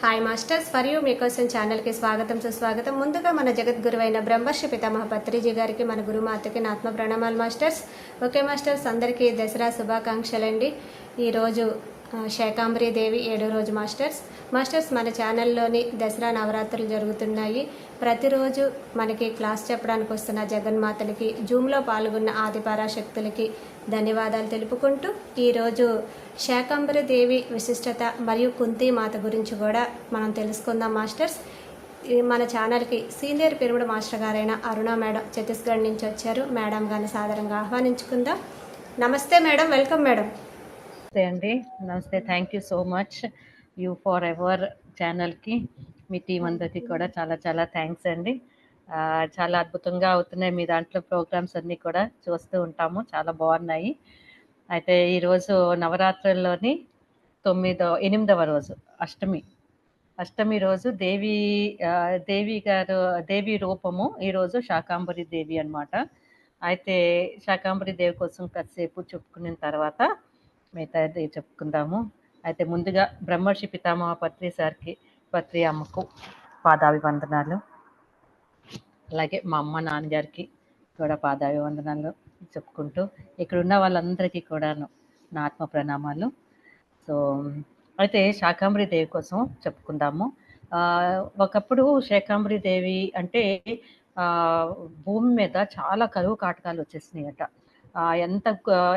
Hi masters, for you మీకోసం ఛానల్కి స్వాగతం సుస్వాగతం. ముందుగా మన జగద్గురువైన బ్రహ్మర్షి పితామహ పత్రిజీ గారికి, మన గురుమాతకి నా ఆత్మ ప్రణామాలు మాస్టర్స్. ఓకే మాస్టర్స్, అందరికీ దసరా శుభాకాంక్షలండి. ఈరోజు శాకాంబరి దేవి 7వ రోజు మాస్టర్స్ మన ఛానల్లోని దసరా నవరాత్రులు జరుగుతున్నాయి. ప్రతిరోజు మనకి క్లాస్ చెప్పడానికి వస్తున్న జగన్మాతలకి, జూమ్లో పాల్గొన్న ఆదిపరాశక్తులకి ధన్యవాదాలు తెలుపుకుంటూ ఈరోజు శాకాంబరి దేవి విశిష్టత మరియు కుంతి మాత గురించి కూడా మనం తెలుసుకుందాం మాస్టర్స్. మన ఛానల్కి సీనియర్ పిరమిడ్ మాస్టర్ గారైన అరుణ మేడం ఛత్తీస్గఢ్ నుంచి వచ్చారు. మేడం గారిని సాదరంగా ఆహ్వానించుకుందాం. నమస్తే మేడం, వెల్కమ్ మేడం. నమస్తే అండి, నమస్తే. Thank you so much you for ever ఛానల్కి, మీ టీం అందరికీ కూడా చాలా చాలా థ్యాంక్స్ అండి. చాలా అద్భుతంగా అవుతున్నాయి మీ దాంట్లో ప్రోగ్రామ్స్ అన్నీ కూడా చూస్తూ ఉంటాము, చాలా బాగున్నాయి. అయితే ఈరోజు నవరాత్రుల్లోని 8వ రోజు అష్టమి రోజు దేవి రూపము ఈరోజు శాకాంబరి దేవి అన్నమాట. అయితే శాకాంబరి దేవి కోసం కాసేపు చెప్పుకున్న తర్వాత మిగతాది చెప్పుకుందాము. అయితే ముందుగా బ్రహ్మర్షి పితామహ పత్రి సార్కి, పత్రి అమ్మకు పాదాభివందనాలు. అలాగే మా అమ్మ నాన్నగారికి కూడా పాదాభివందనాలు చెప్పుకుంటూ ఇక్కడ ఉన్న వాళ్ళందరికీ కూడాను నా ఆత్మ ప్రణామాలు. సో అయితే శాకాంబరి దేవి కోసం చెప్పుకుందాము. ఒకప్పుడు శాకాంబరి దేవి అంటే భూమి మీద చాలా కరువు కాటకాలు వచ్చేసినాయట.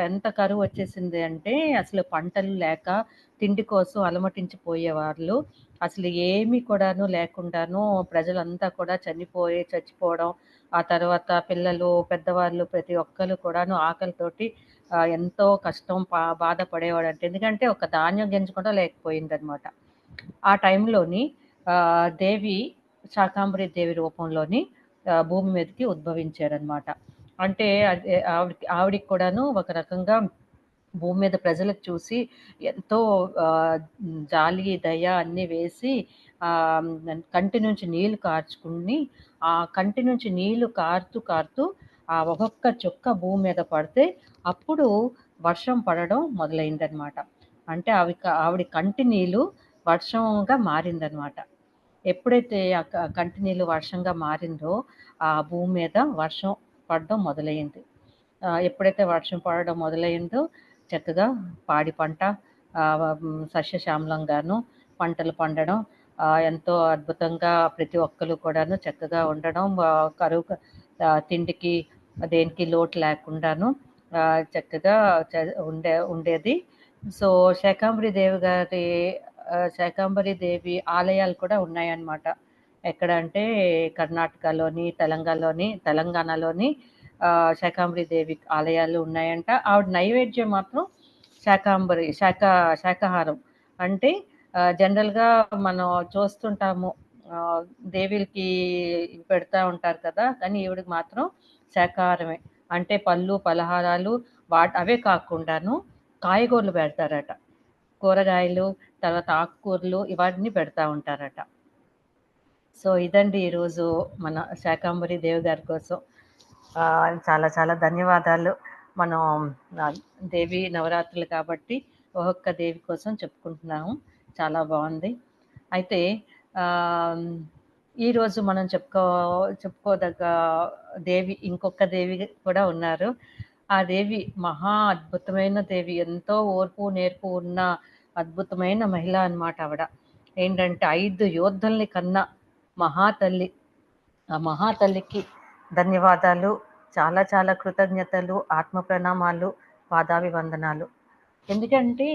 ఎంత కరువు వచ్చేసింది అంటే అసలు పంటలు లేక తిండి కోసం అలమటించిపోయే వాళ్ళు, అసలు ఏమీ కూడాను లేకుండాను ప్రజలంతా కూడా చచ్చిపోవడం, ఆ తర్వాత పిల్లలు పెద్దవాళ్ళు ప్రతి ఒక్కరు కూడాను ఆకలితోటి ఎంతో కష్టం బాధపడేవాడు. అంటే ఎందుకంటే ఒక ధాన్యం గింజ కూడా లేకపోయిందనమాట. ఆ టైంలోని దేవి శాకాంబరి దేవి రూపంలోని భూమి మీదకి ఉద్భవించారనమాట. అంటే ఆవిడికి కూడాను ఒక రకంగా భూమి మీద ప్రజలకు చూసి ఎంతో జాలి దయ అన్నీ వేసి కంటి నుంచి నీళ్లు కార్చుకుని, ఆ కంటి నుంచి నీళ్లు కారుతూ ఆ ఒక్కొక్క చుక్క భూమి మీద పడితే అప్పుడు వర్షం పడడం మొదలైందనమాట. అంటే ఆవిడ కంటి నీళ్ళు వర్షంగా మారిందనమాట. ఎప్పుడైతే ఆ కంటి నీళ్ళు వర్షంగా మారిందో ఆ భూమి మీద వర్షం పడడం మొదలైంది. ఎప్పుడైతే వర్షం పడడం మొదలైందో చక్కగా పాడి పంట సస్యశ్యామలంగాను పంటలు పండడం, ఎంతో అద్భుతంగా ప్రతి ఒక్కరు కూడాను చక్కగా ఉండడం, కరువు తిండికి దేనికి లోటు లేకుండాను చక్కగా ఉండేది. సో శాకాంబరి దేవి ఆలయాలు కూడా ఉన్నాయన్నమాట. ఎక్కడ అంటే కర్ణాటకలోని, తెలంగాణలోని శాకాంబరి దేవి ఆలయాలు ఉన్నాయంట. ఆవిడ నైవేద్యం మాత్రం శాకాహారం. అంటే జనరల్గా మనం చూస్తుంటాము, దేవిలకి పెడతా ఉంటారు కదా, కానీ ఈవిడికి మాత్రం శాకాహారమే. అంటే పళ్ళు పలహారాలు అవే కాకుండాను కాయగూరలు పెడతారట, కూరగాయలు, తర్వాత ఆకుకూరలు ఇవన్నీ పెడతా ఉంటారట. సో ఇదండి ఈరోజు మన శాకాంబరి దేవి గారి కోసం. చాలా చాలా ధన్యవాదాలు. మనం దేవి నవరాత్రులు కాబట్టి ఒక్కొక్క దేవి కోసం చెప్పుకుంటున్నాము, చాలా బాగుంది. అయితే ఈరోజు మనం చెప్పుకోదగ్గ దేవి ఇంకొక దేవి కూడా ఉన్నారు. ఆ దేవి మహా అద్భుతమైన దేవి, ఎంతో ఓర్పు నేర్పు ఉన్న అద్భుతమైన మహిళ అన్నమాట. ఆవిడ ఏంటంటే 5 యోధుల్ని కన్నా మహాతల్లి. ఆ మహాతల్లికి ధన్యవాదాలు, చాలా చాలా కృతజ్ఞతలు, ఆత్మ ప్రణామాలు, పాదాభివందనాలు. ఎందుకంటే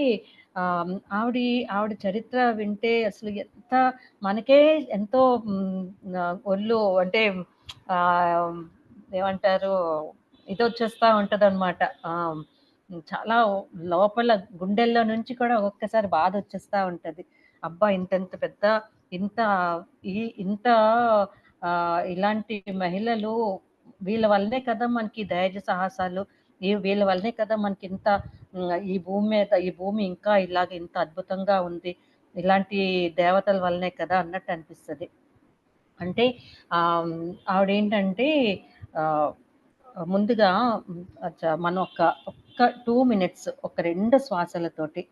ఆవిడ చరిత్ర వింటే అసలు మనకే ఎంతో ఒళ్ళు అంటే ఏమంటారు, ఇది వచ్చేస్తూ ఉంటుంది అనమాట. చాలా లోపల గుండెల్లో నుంచి కూడా ఒక్కొక్కసారి బాధ వచ్చేస్తూ ఉంటుంది. అబ్బా, ఇంత పెద్ద ఇంత ఇలాంటి మహిళలు, వీళ్ళ వల్లనే కదా మనకి ధైర్య సాహసాలు, వీళ్ళ వల్లనే కదా మనకి ఇంత ఈ భూమి ఇంకా ఇలాగ ఇంత అద్భుతంగా ఉంది, ఇలాంటి దేవతల వల్లనే కదా అన్నట్టు అనిపిస్తుంది. అంటే ఆవిడేంటంటే ముందుగా మనం ఒక్క 2 minutes, ఒక 2 శ్వాసలతోటి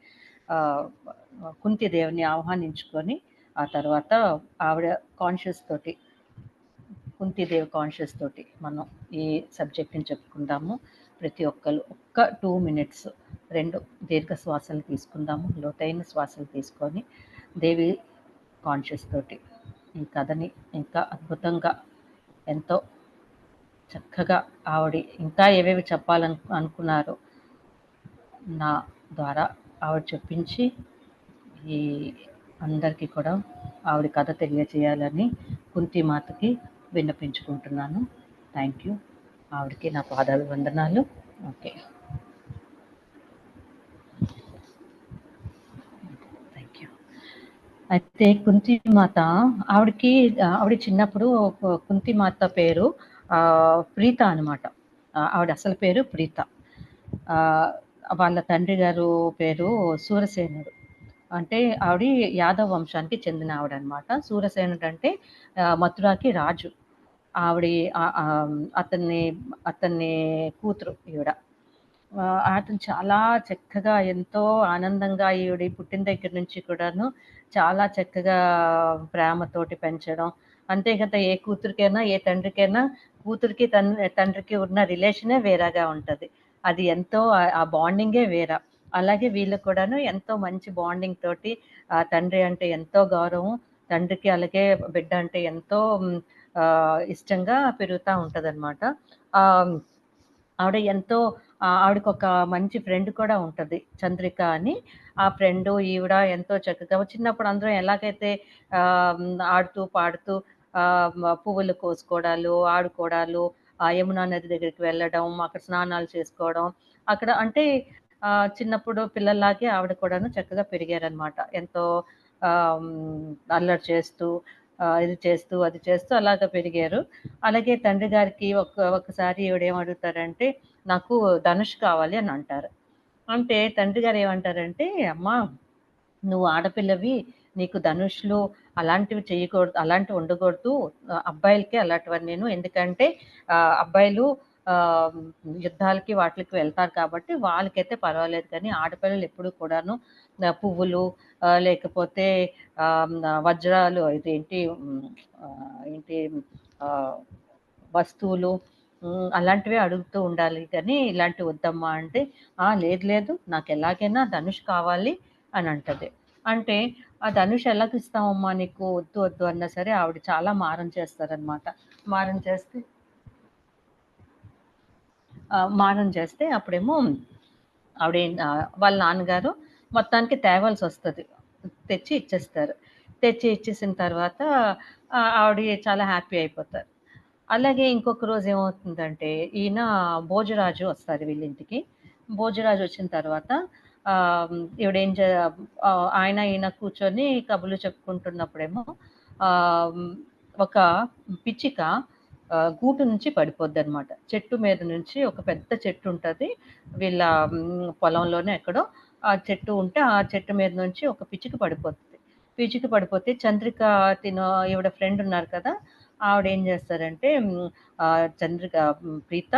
కుంతిదేవిని ఆహ్వానించుకొని ఆ తర్వాత ఆవిడ కాన్షియస్ తోటి, కుంతీదేవి కాన్షియస్ తోటి మనం ఈ సబ్జెక్ట్ని చెప్పుకుందాము. ప్రతి ఒక్కరు ఒక్క 2 మినిట్స్ 2 దీర్ఘ శ్వాసలు తీసుకుందాము. లోతైన శ్వాసలు తీసుకొని దేవి కాన్షియస్ తోటి ఈ కథని ఇంకా అద్భుతంగా, ఎంతో చక్కగా ఆవిడ ఇంకా ఏవేవి అనుకున్నారో నా ద్వారా ఆవిడ చెప్పించి ఈ అందరికీ కూడా ఆవిడ కథ తెలియజేయాలని కుంతిమాతకి విన్నపించుకుంటున్నాను. Thank you. ఆవిడకి నా పాదాభివందనాలు. Okay, thank you. అయితే కుంతిమాత, ఆవిడ చిన్నప్పుడు కుంతిమాత పేరు ప్రీత అనమాట. ఆవిడ అసలు పేరు ప్రీత. వాళ్ళ తండ్రి గారు పేరు సూరసేనుడు. అంటే ఆవిడ యాదవ వంశానికి చెందిన ఆవిడ అనమాట. సూరసేనుడు అంటే మథురాకి రాజు. ఆవిడ అతన్ని కూతురు ఈవిడ. అతను చాలా చక్కగా, ఎంతో ఆనందంగా ఈవిడ పుట్టిన దగ్గర నుంచి కూడాను చాలా చక్కగా ప్రేమతోటి పెంచడం. అంతే కదా, ఏ కూతురికైనా ఏ తండ్రికైనా కూతురికి తండ్రికి ఉన్న రిలేషనే వేరేగా ఉంటుంది. అది ఎంతో ఆ బాండింగే వేరే. అలాగే వీళ్ళకు కూడాను ఎంతో మంచి బాండింగ్ తోటి తండ్రి అంటే ఎంతో గౌరవం, తండ్రికి అలాగే బిడ్డ అంటే ఎంతో ఇష్టంగా పెరుగుతూ ఉంటుంది అనమాట. ఆవిడ ఎంతో ఆవిడకి ఒక మంచి ఫ్రెండ్ కూడా ఉంటుంది, చంద్రిక అని. ఆ ఫ్రెండ్ ఈవిడ ఎంతో చక్కగా చిన్నప్పుడు అందరం ఎలాగైతే ఆడుతూ పాడుతూ పువ్వులు కోసుకోవడాలు, ఆడుకోవడాలు, ఆ యమునా నది దగ్గరికి వెళ్ళడం, అక్కడ స్నానాలు చేసుకోవడం, అక్కడ అంటే చిన్నప్పుడు పిల్లల్లాగే ఆవిడ కూడాను చక్కగా పెరిగారనమాట. ఎంతో అల్లరి చేస్తూ ఇది చేస్తూ అది చేస్తూ అలాగ పెరిగారు. అలాగే తండ్రి గారికి ఒకసారి ఈవిడ ఏమడుగుతారంటే, నాకు ధనుష్ కావాలి అని అంటారు. అంటే తండ్రి గారు ఏమంటారంటే, అమ్మా నువ్వు ఆడపిల్లవి, నీకు ధనుష్లు అలాంటివి చేయకూడదు, అలాంటివి ఉండకూడదు, అబ్బాయిలకే అలాంటివన్నీ నేను, ఎందుకంటే అబ్బాయిలు యుద్ధాలకి వాటికి వెళ్తారు కాబట్టి వాళ్ళకైతే పర్వాలేదు, కానీ ఆడపిల్లలు ఎప్పుడు కూడాను పువ్వులు లేకపోతే వజ్రాలు ఇదేంటి ఏంటి వస్తువులు అలాంటివే అడుగుతూ ఉండాలి, కానీ ఇలాంటివి వద్దమ్మా అంటే, లేదు లేదు నాకు ఎలాగైనా ధనుష్ కావాలి అని అంటది. అంటే ఆ ధనుష్ ఎలాగ ఇస్తామమ్మా నీకు, వద్దు వద్దు అన్నా సరే ఆవిడ చాలా మారం చేస్తారనమాట. మారం చేస్తే అప్పుడేమో ఆవిడ వాళ్ళ నాన్నగారు మొత్తానికి తేవాల్సి వస్తుంది, తెచ్చి ఇచ్చేస్తారు. తెచ్చి ఇచ్చేసిన తర్వాత ఆవిడ చాలా హ్యాపీ అయిపోతారు. అలాగే ఇంకొక రోజు ఏమవుతుందంటే, ఈయన భోజరాజు వస్తారు వీళ్ళింటికి. భోజరాజు వచ్చిన తర్వాత ఈవిడేం ఆయన ఈయన కూర్చొని కబుర్లు చెప్పుకుంటున్నప్పుడేమో ఒక పిచ్చిక గూటు నుంచి పడిపోద్ది అనమాట. చెట్టు మీద నుంచి, ఒక పెద్ద చెట్టు ఉంటుంది వీళ్ళ పొలంలోనే ఎక్కడో. ఆ చెట్టు ఉంటే ఆ చెట్టు మీద నుంచి ఒక పిచ్చిక పడిపోతుంది. పిచ్చిక పడిపోతే చంద్రిక ఈవిడ ఫ్రెండ్ ఉన్నారు కదా, ఆవిడ ఏం చేస్తారంటే, చంద్రిక ప్రీత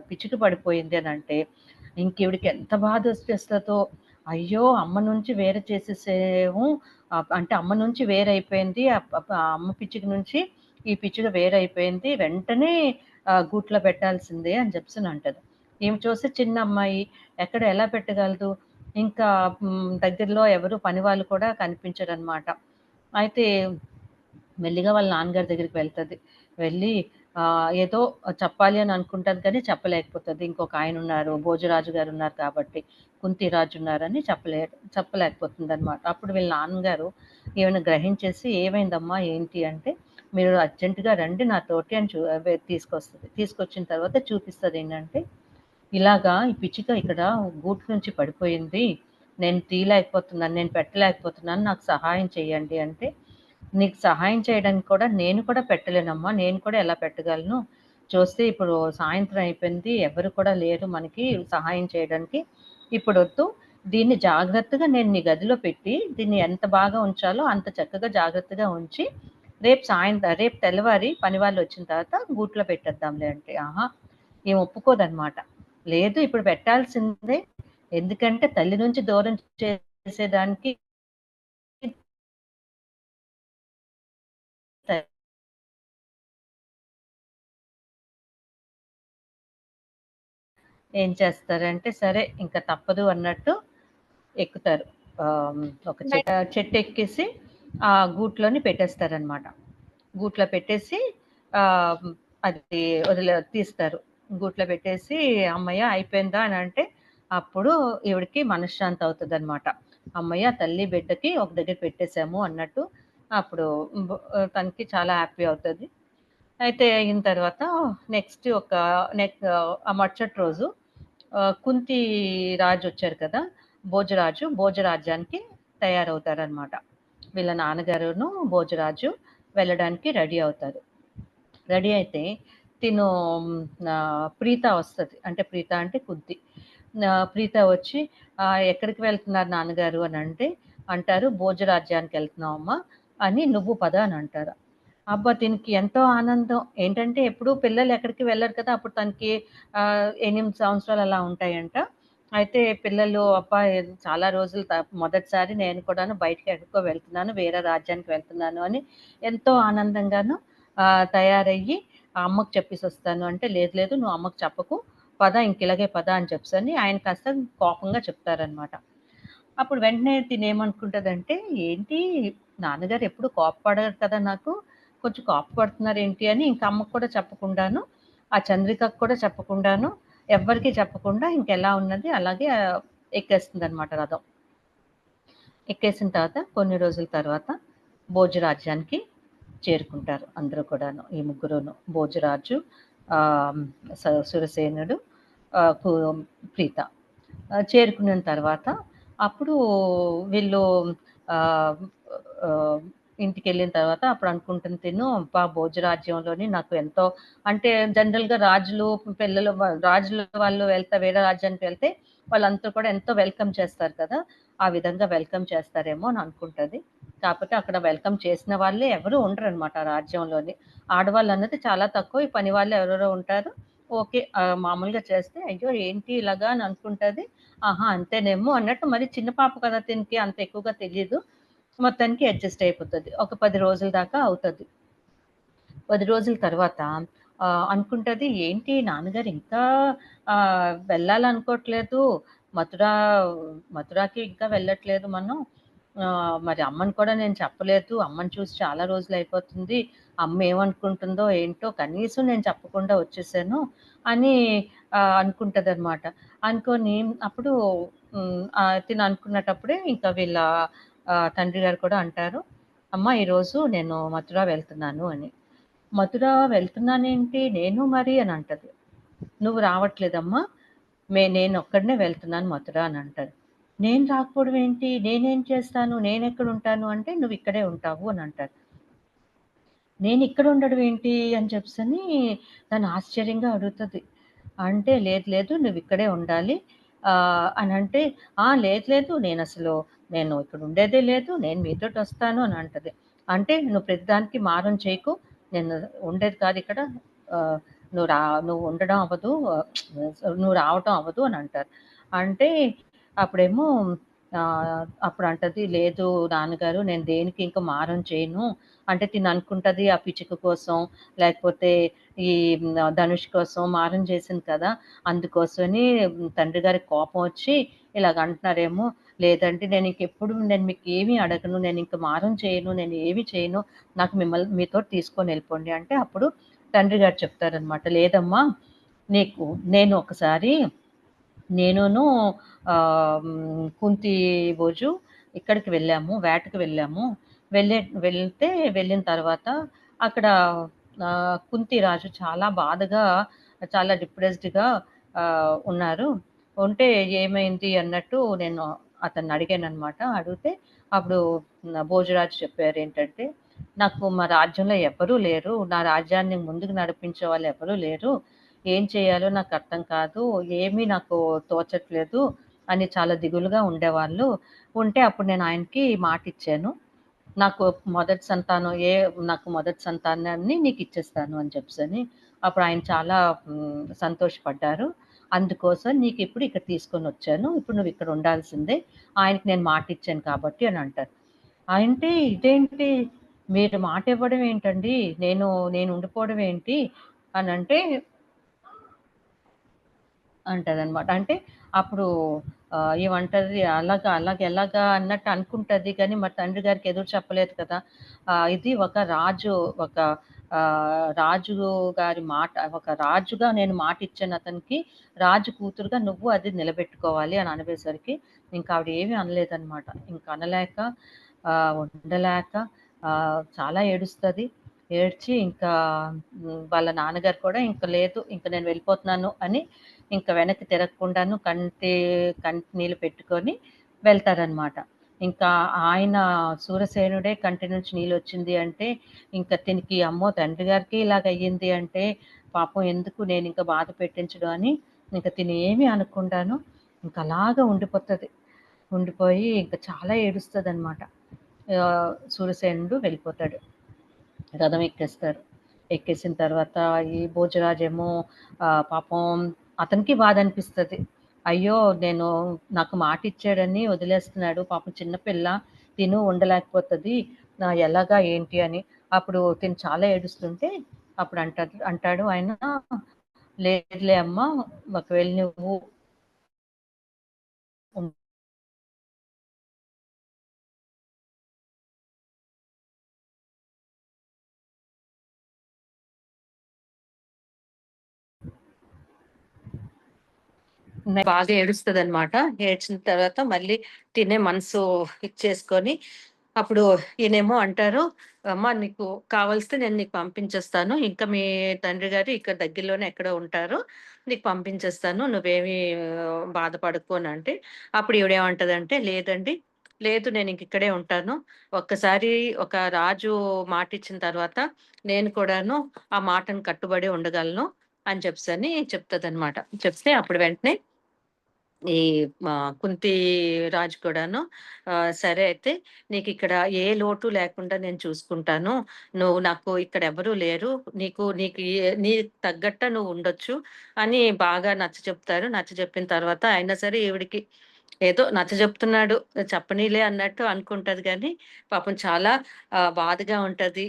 పిచ్చిక పడిపోయింది అని అంటే, ఇంకెవిడికి ఎంత బాధ వచ్చేస్తుందో, అయ్యో అమ్మ నుంచి వేరే చేసేసేమో, అంటే అమ్మ నుంచి వేరైపోయింది, అమ్మ పిచ్చిక నుంచి ఈ పిచ్చిక వేరైపోయింది, వెంటనే గూట్లో పెట్టాల్సిందే అని చెప్పి అంటది. ఈమె చూస్తే చిన్న అమ్మాయి, ఎక్కడ ఎలా పెట్టగలదు, ఇంకా దగ్గరలో ఎవరు పని వాళ్ళు కూడా కనిపించరనమాట. అయితే మెల్లిగా వాళ్ళ నాన్నగారి దగ్గరికి వెళ్తుంది. వెళ్ళి ఏదో చెప్పాలి అని అనుకుంటుంది కానీ చెప్పలేకపోతుంది. ఇంకొక ఆయన ఉన్నారు, భోజరాజు గారు ఉన్నారు కాబట్టి, కుంతిరాజు ఉన్నారని చెప్పలేకపోతుంది అనమాట. అప్పుడు వీళ్ళ నాన్నగారు ఏమైనా గ్రహించేసి, ఏమైందమ్మా ఏంటి అంటే, మీరు అర్జెంటుగా రండి నాతోటి అని తీసుకొస్తుంది. తీసుకొచ్చిన తర్వాత చూపిస్తుంది ఏంటంటే, ఇలాగా ఈ పిచ్చిక ఇక్కడ గూటి నుంచి పడిపోయింది, నేను తీయలేకపోతున్నాను, నేను పెట్టలేకపోతున్నాను, నాకు సహాయం చేయండి అంటే, నీకు సహాయం చేయడానికి కూడా నేను కూడా పెట్టలేనమ్మా, నేను కూడా ఎలా పెట్టగలను, చూస్తే ఇప్పుడు సాయంత్రం అయిపోయింది, ఎవరు కూడా లేరు మనకి సహాయం చేయడానికి, ఇప్పుడు వద్దు, దీన్ని జాగ్రత్తగా నేను నీ గదిలో పెట్టి దీన్ని ఎంత బాగా ఉంచాలో అంత చక్కగా జాగ్రత్తగా ఉంచి రేపు తెల్లవారి పని వాళ్ళు వచ్చిన తర్వాత గూట్లో పెట్టేద్దాంలే అంటే, ఏం ఒప్పుకోదనమాట. లేదు ఇప్పుడు పెట్టాల్సిందే, ఎందుకంటే తల్లి నుంచి దూరం చేసేదానికి ఏం చేస్తారంటే సరే ఇంకా తప్పదు అన్నట్టు ఎక్కుతారు. ఒక చెట్టు ఎక్కేసి ఆ గూట్లోని పెట్టేస్తారనమాట. గూట్లో పెట్టేసి అది తీస్తారు. గూట్లో పెట్టేసి అమ్మయ్య అయిపోయిందా అని అంటే అప్పుడు ఈవిడికి మనశ్శాంతి అవుతుందన్నమాట. అమ్మయ్య తల్లి బిడ్డకి ఒక దగ్గర పెట్టేసాము అన్నట్టు అప్పుడు తనకి చాలా హ్యాపీ అవుతుంది. అయితే అయిన తర్వాత నెక్స్ట్ ఆ మరుసటి రోజు కుంతి రాజు వచ్చారు కదా, భోజరాజ్యానికి తయారవుతారనమాట. వీళ్ళ నాన్నగారును భోజరాజు వెళ్ళడానికి రెడీ అవుతారు. రెడీ అయితే తిను ప్రీత వస్తుంది, అంటే ప్రీత అంటే కుంతి. ప్రీత వచ్చి ఎక్కడికి వెళ్తున్నారు నాన్నగారు అని అంటారు భోజరాజ్యానికి వెళ్తున్నామమ్మా అని, నువ్వు పద అని అంటారు. అబ్బా! దీనికి ఎంతో ఆనందం. ఏంటంటే ఎప్పుడూ పిల్లలు ఎక్కడికి వెళ్ళరు కదా! అప్పుడు తనకి 8 సంవత్సరాలు అలా ఉంటాయంట. అయితే పిల్లలు అబ్బా! చాలా రోజులు మొదటిసారి నేను కూడాను బయటికి ఎక్కడికో వెళ్తున్నాను, వేరే రాజ్యానికి వెళ్తున్నాను అని ఎంతో ఆనందంగాను తయారయ్యి ఆ అమ్మకి చెప్పేసొస్తాను అంటే, లేదు లేదు నువ్వు అమ్మకి చెప్పకు, పద ఇంకిలాగే పద అని చెప్పేసని ఆయన కాస్త కోపంగా చెప్తారనమాట. అప్పుడు వెంటనే తినేమనుకుంటదంటే, ఏంటి నాన్నగారు ఎప్పుడు కోప్పడరు కదా నాకు, కొంచెం కోప్పడుతున్నారేంటి అని ఇంక అమ్మకు కూడా చెప్పకుండాను, ఆ చంద్రికకు కూడా చెప్పకుండాను, ఎవ్వరికీ చెప్పకుండా ఇంకెలా ఉన్నది అలాగే ఎక్కేస్తుందనమాట రథం. ఎక్కేసిన తర్వాత కొన్ని రోజుల తర్వాత భోజరాజ్యానికి చేరుకుంటారు అందరూ కూడాను. ఈ ముగ్గురును, భోజరాజు, సురసేనుడు, ప్రీత చేరుకున్న తర్వాత అప్పుడు వీళ్ళు ఇంటికెళ్ళిన తర్వాత అప్పుడు అనుకుంటుంది తిను, అబ్బా! భోజరాజ్యంలోని నాకు ఎంతో, అంటే జనరల్‌గా రాజులు వాళ్ళు వేరే రాజ్యానికి వెళ్తే వాళ్ళంతా కూడా ఎంతో వెల్కమ్ చేస్తారు కదా! ఆ విధంగా వెల్కమ్ చేస్తారేమో అని అనుకుంటది. కాకపోతే అక్కడ వెల్కమ్ చేసిన వాళ్ళే ఎవరు ఉండరనమాట ఆ రాజ్యంలోని. ఆడవాళ్ళన్నది చాలా తక్కువ. ఈ పని వాళ్ళు ఎవరెవరో ఉంటారు. ఓకే. మామూలుగా చేస్తే అయ్యో! ఏంటి ఇలాగా అని అనుకుంటది. ఆహా! అంతేనేమో అన్నట్టు, మరి చిన్న పాప కదా తినకి అంత ఎక్కువగా తెలీదు. మొత్తానికి అడ్జస్ట్ అయిపోతది. ఒక 10 రోజుల దాకా అవుతది. 10 రోజుల తర్వాత అనుకుంటది ఏంటి నాన్నగారు ఇంకా వెళ్ళాలనుకోవట్లేదు. మథురా మథురాకి ఇంకా వెళ్ళట్లేదు మనం. మరి అమ్మని కూడా నేను చెప్పలేదు. అమ్మని చూసి చాలా రోజులయిపోతుంది. అమ్మ ఏమనుకుంటుందో ఏంటో కనీసం నేను చెప్పకుండా వచ్చేసాను అని అనుకుంటదనమాట. అనుకోని అప్పుడు తిను అనుకున్నటప్పుడే ఇంకా వీళ్ళ తండ్రి గారు కూడా అంటారు, అమ్మ ఈరోజు నేను మథుర వెళ్తున్నాను అని. మథుర వెళ్తున్నానేంటి నేను మరి అని అంటది. నువ్వు రావట్లేదమ్మా, నేనొక్కడినే వెళ్తున్నాను మథుర అని అంటది. నేను రాకపోవడం ఏంటి? నేనేం చేస్తాను? నేనెక్కడుంటాను అంటే, నువ్విక్కడే ఉంటావు అని అంటారు. నేనిక్కడ ఉండడం ఏంటి అని చెప్పేసని తను ఆశ్చర్యంగా అడుగుతది. అంటే లేదు లేదు నువ్విక్కడే ఉండాలి అనంటే, లేదు లేదు నేను ఇక్కడ ఉండేదే లేదు. నేను మీతోటొస్తాను అని అంటది. అంటే నువ్వు ప్రతిదానికి మారం చేయకు. నేను ఉండేది కాదు ఇక్కడ. ఆహ్, నువ్వు ఉండడం అవ్వదు. నువ్వు రావటం అవ్వదు అని అంటారు. అంటే అప్పుడేమో అప్పుడంటది, లేదు నాన్నగారు నేను దేనికి ఇంక మారం చేయను. అంటే తిననుకుంటది ఆ పిచ్చుక కోసం, లేకపోతే ఈ ధనుష్ కోసం మారం చేసింది కదా! అందుకోసమని తండ్రి గారికి కోపం వచ్చి ఇలాగ అంటున్నారేమో. లేదంటే నేను మీకేమీ అడగను. నేనింక మారం చేయను. నేను ఏమి చేయను. నాకు మీతోటి తీసుకొనెళ్ళిపోండి అంటే అప్పుడు తండ్రి గారు చెప్తారనమాట. లేదమ్మా నీకు నేను ఒకసారి నేనును కుంతి భోజు ఇక్కడికి వెళ్ళాము, వేటకి వెళ్ళాము. వెళ్తే వెళ్ళిన తర్వాత అక్కడ కుంతి రాజు చాలా బాధగా, చాలా డిప్రెస్డ్‌గా ఉన్నారు. ఉంటే ఏమైంది అన్నట్టు నేను అతన్ని అడిగాననమాట. అడిగితే అప్పుడు భోజరాజు చెప్పారేంటంటే, నాకు మా రాజ్యంలో ఎవ్వరూ లేరు. నా రాజ్యాన్ని ముందుకు నడిపించే వాళ్ళు ఎవరూ లేరు. ఏం చేయాలో నాకు అర్థం కాదు. ఏమీ నాకు తోచట్లేదు అని చాలా దిగులుగా ఉండేవాళ్ళు. ఉంటే అప్పుడు నేను ఆయనకి మాటిచ్చాను. నాకు నాకు మొదటి సంతానాన్ని నీకిచ్చేస్తాను అని చెప్పేసని. అప్పుడు ఆయన చాలా సంతోషపడ్డారు. అందుకోసం నీకిప్పుడు ఇక్కడ తీసుకొనొచ్చాను. ఇప్పుడు నువ్విక్కడ ఉండాల్సిందే. ఆయనకి నేను మాటిచ్చాను కాబట్టి అని అంటారు. అంటే ఇదేంటి మీరు మాటివ్వడం ఏంటండి? నేను ఉండిపోవడం ఏంటి? అనంటే అంటదనమాట. అంటే అప్పుడు ఏమంటది అలాగా, అలాగా ఎలాగా అన్నట్టు అనుకుంటది కానీ, మరి తండ్రి గారికి ఎదురు చెప్పలేదు కదా! ఇది ఒక రాజు ఒక రాజు గారి మాట ఒక రాజుగా నేను మాటిచ్చాను అతనికి. రాజు కూతురుగా నువ్వు అది నిలబెట్టుకోవాలి అని అనేసరికి, ఇంక ఆవిడ ఏమి అనలేదనమాట. ఇంక అనలేక ఉండలేక చాలా ఏడుస్తది. ఏడ్చి ఇంకా వాళ్ళ నాన్నగారు కూడా ఇంక లేదు, ఇంక నేను వెళ్ళిపోతున్నాను అని ఇంక వెనక్కి తిరగకుండాను కంటి నీళ్ళు పెట్టుకొని వెళ్తారనమాట. ఇంకా ఆయన శూరసేనుడే కంటి నుంచి నీళ్ళొచ్చింది అంటే, ఇంక తినికి అమ్మో! తండ్రి గారికి ఇలాగయ్యింది అంటే, పాపం ఎందుకు నేనింక బాధ పెట్టించడం అని, ఇంక తిను ఏమి అనకుండాను ఇంకలాగా ఉండిపోతది. ఉండిపోయి ఇంక చాలా ఏడుస్తదనమాట. శూరసేనుడు వెళ్ళిపోతాడు. రథం ఎక్కేస్తారు. ఎక్కేసిన తర్వాత ఈ భోజరాజేమో పాపం అతనికి బాధనిపిస్తది. అయ్యో! నాకు మాటిచ్చాడని వదిలేస్తున్నాడు. పాపం చిన్న పిల్ల తిను ఉండలేకపోతది. ఎలాగా ఏంటి అని. అప్పుడు తిను చాలా ఏడుస్తుంటే అప్పుడు అంటాడు ఆయన, లేదులే అమ్మా! ఒకవేళ నువ్వు బాగా ఏడుస్తదనమాట. ఏడ్చిన తర్వాత మళ్ళీ తినే మనసు ఇచ్చేసుకొని, అప్పుడు ఈయనేమో అంటారు, "అమ్మ నీకు కావాలిస్తే నేను నీకు పంపించేస్తాను. ఇంకా మీ తండ్రి గారు ఇక్కడ దగ్గరలోనే ఎక్కడో ఉంటారు. నీకు పంపించేస్తాను. నువ్వేమీ బాధపడకు" అనంటే, అప్పుడు ఈవిడేమంటదంటే, "లేదండి, లేదు నేనింక ఇక్కడే ఉంటాను. ఒక్కసారి ఒక రాజు మాటిచ్చిన తర్వాత నేను కూడాను ఆ మాటను కట్టుబడి ఉండగలను" అని చెప్పేసని చెప్తదనమాట. చెప్తే అప్పుడు వెంటనే ఈ కుంతి రాజు కూడాను సరే అయితే నీకిక్కడ ఏ లోటు లేకుండా నేను చూసుకుంటాను. నువ్వు నాకు ఇక్కడ ఎవ్వరు లేరు. నీకు నీకు తగ్గట్ట నువ్వు ఉండొచ్చు అని బాగా నచ్చచెప్తారు. నచ్చజెప్పిన తర్వాత అయినా సరే ఈవిడకి ఏదో నచ్చజెప్తున్నాడు చెప్పనీలే అన్నట్టు అనుకుంటది గానీ, పాపం చాలా బాధగా ఉంటది.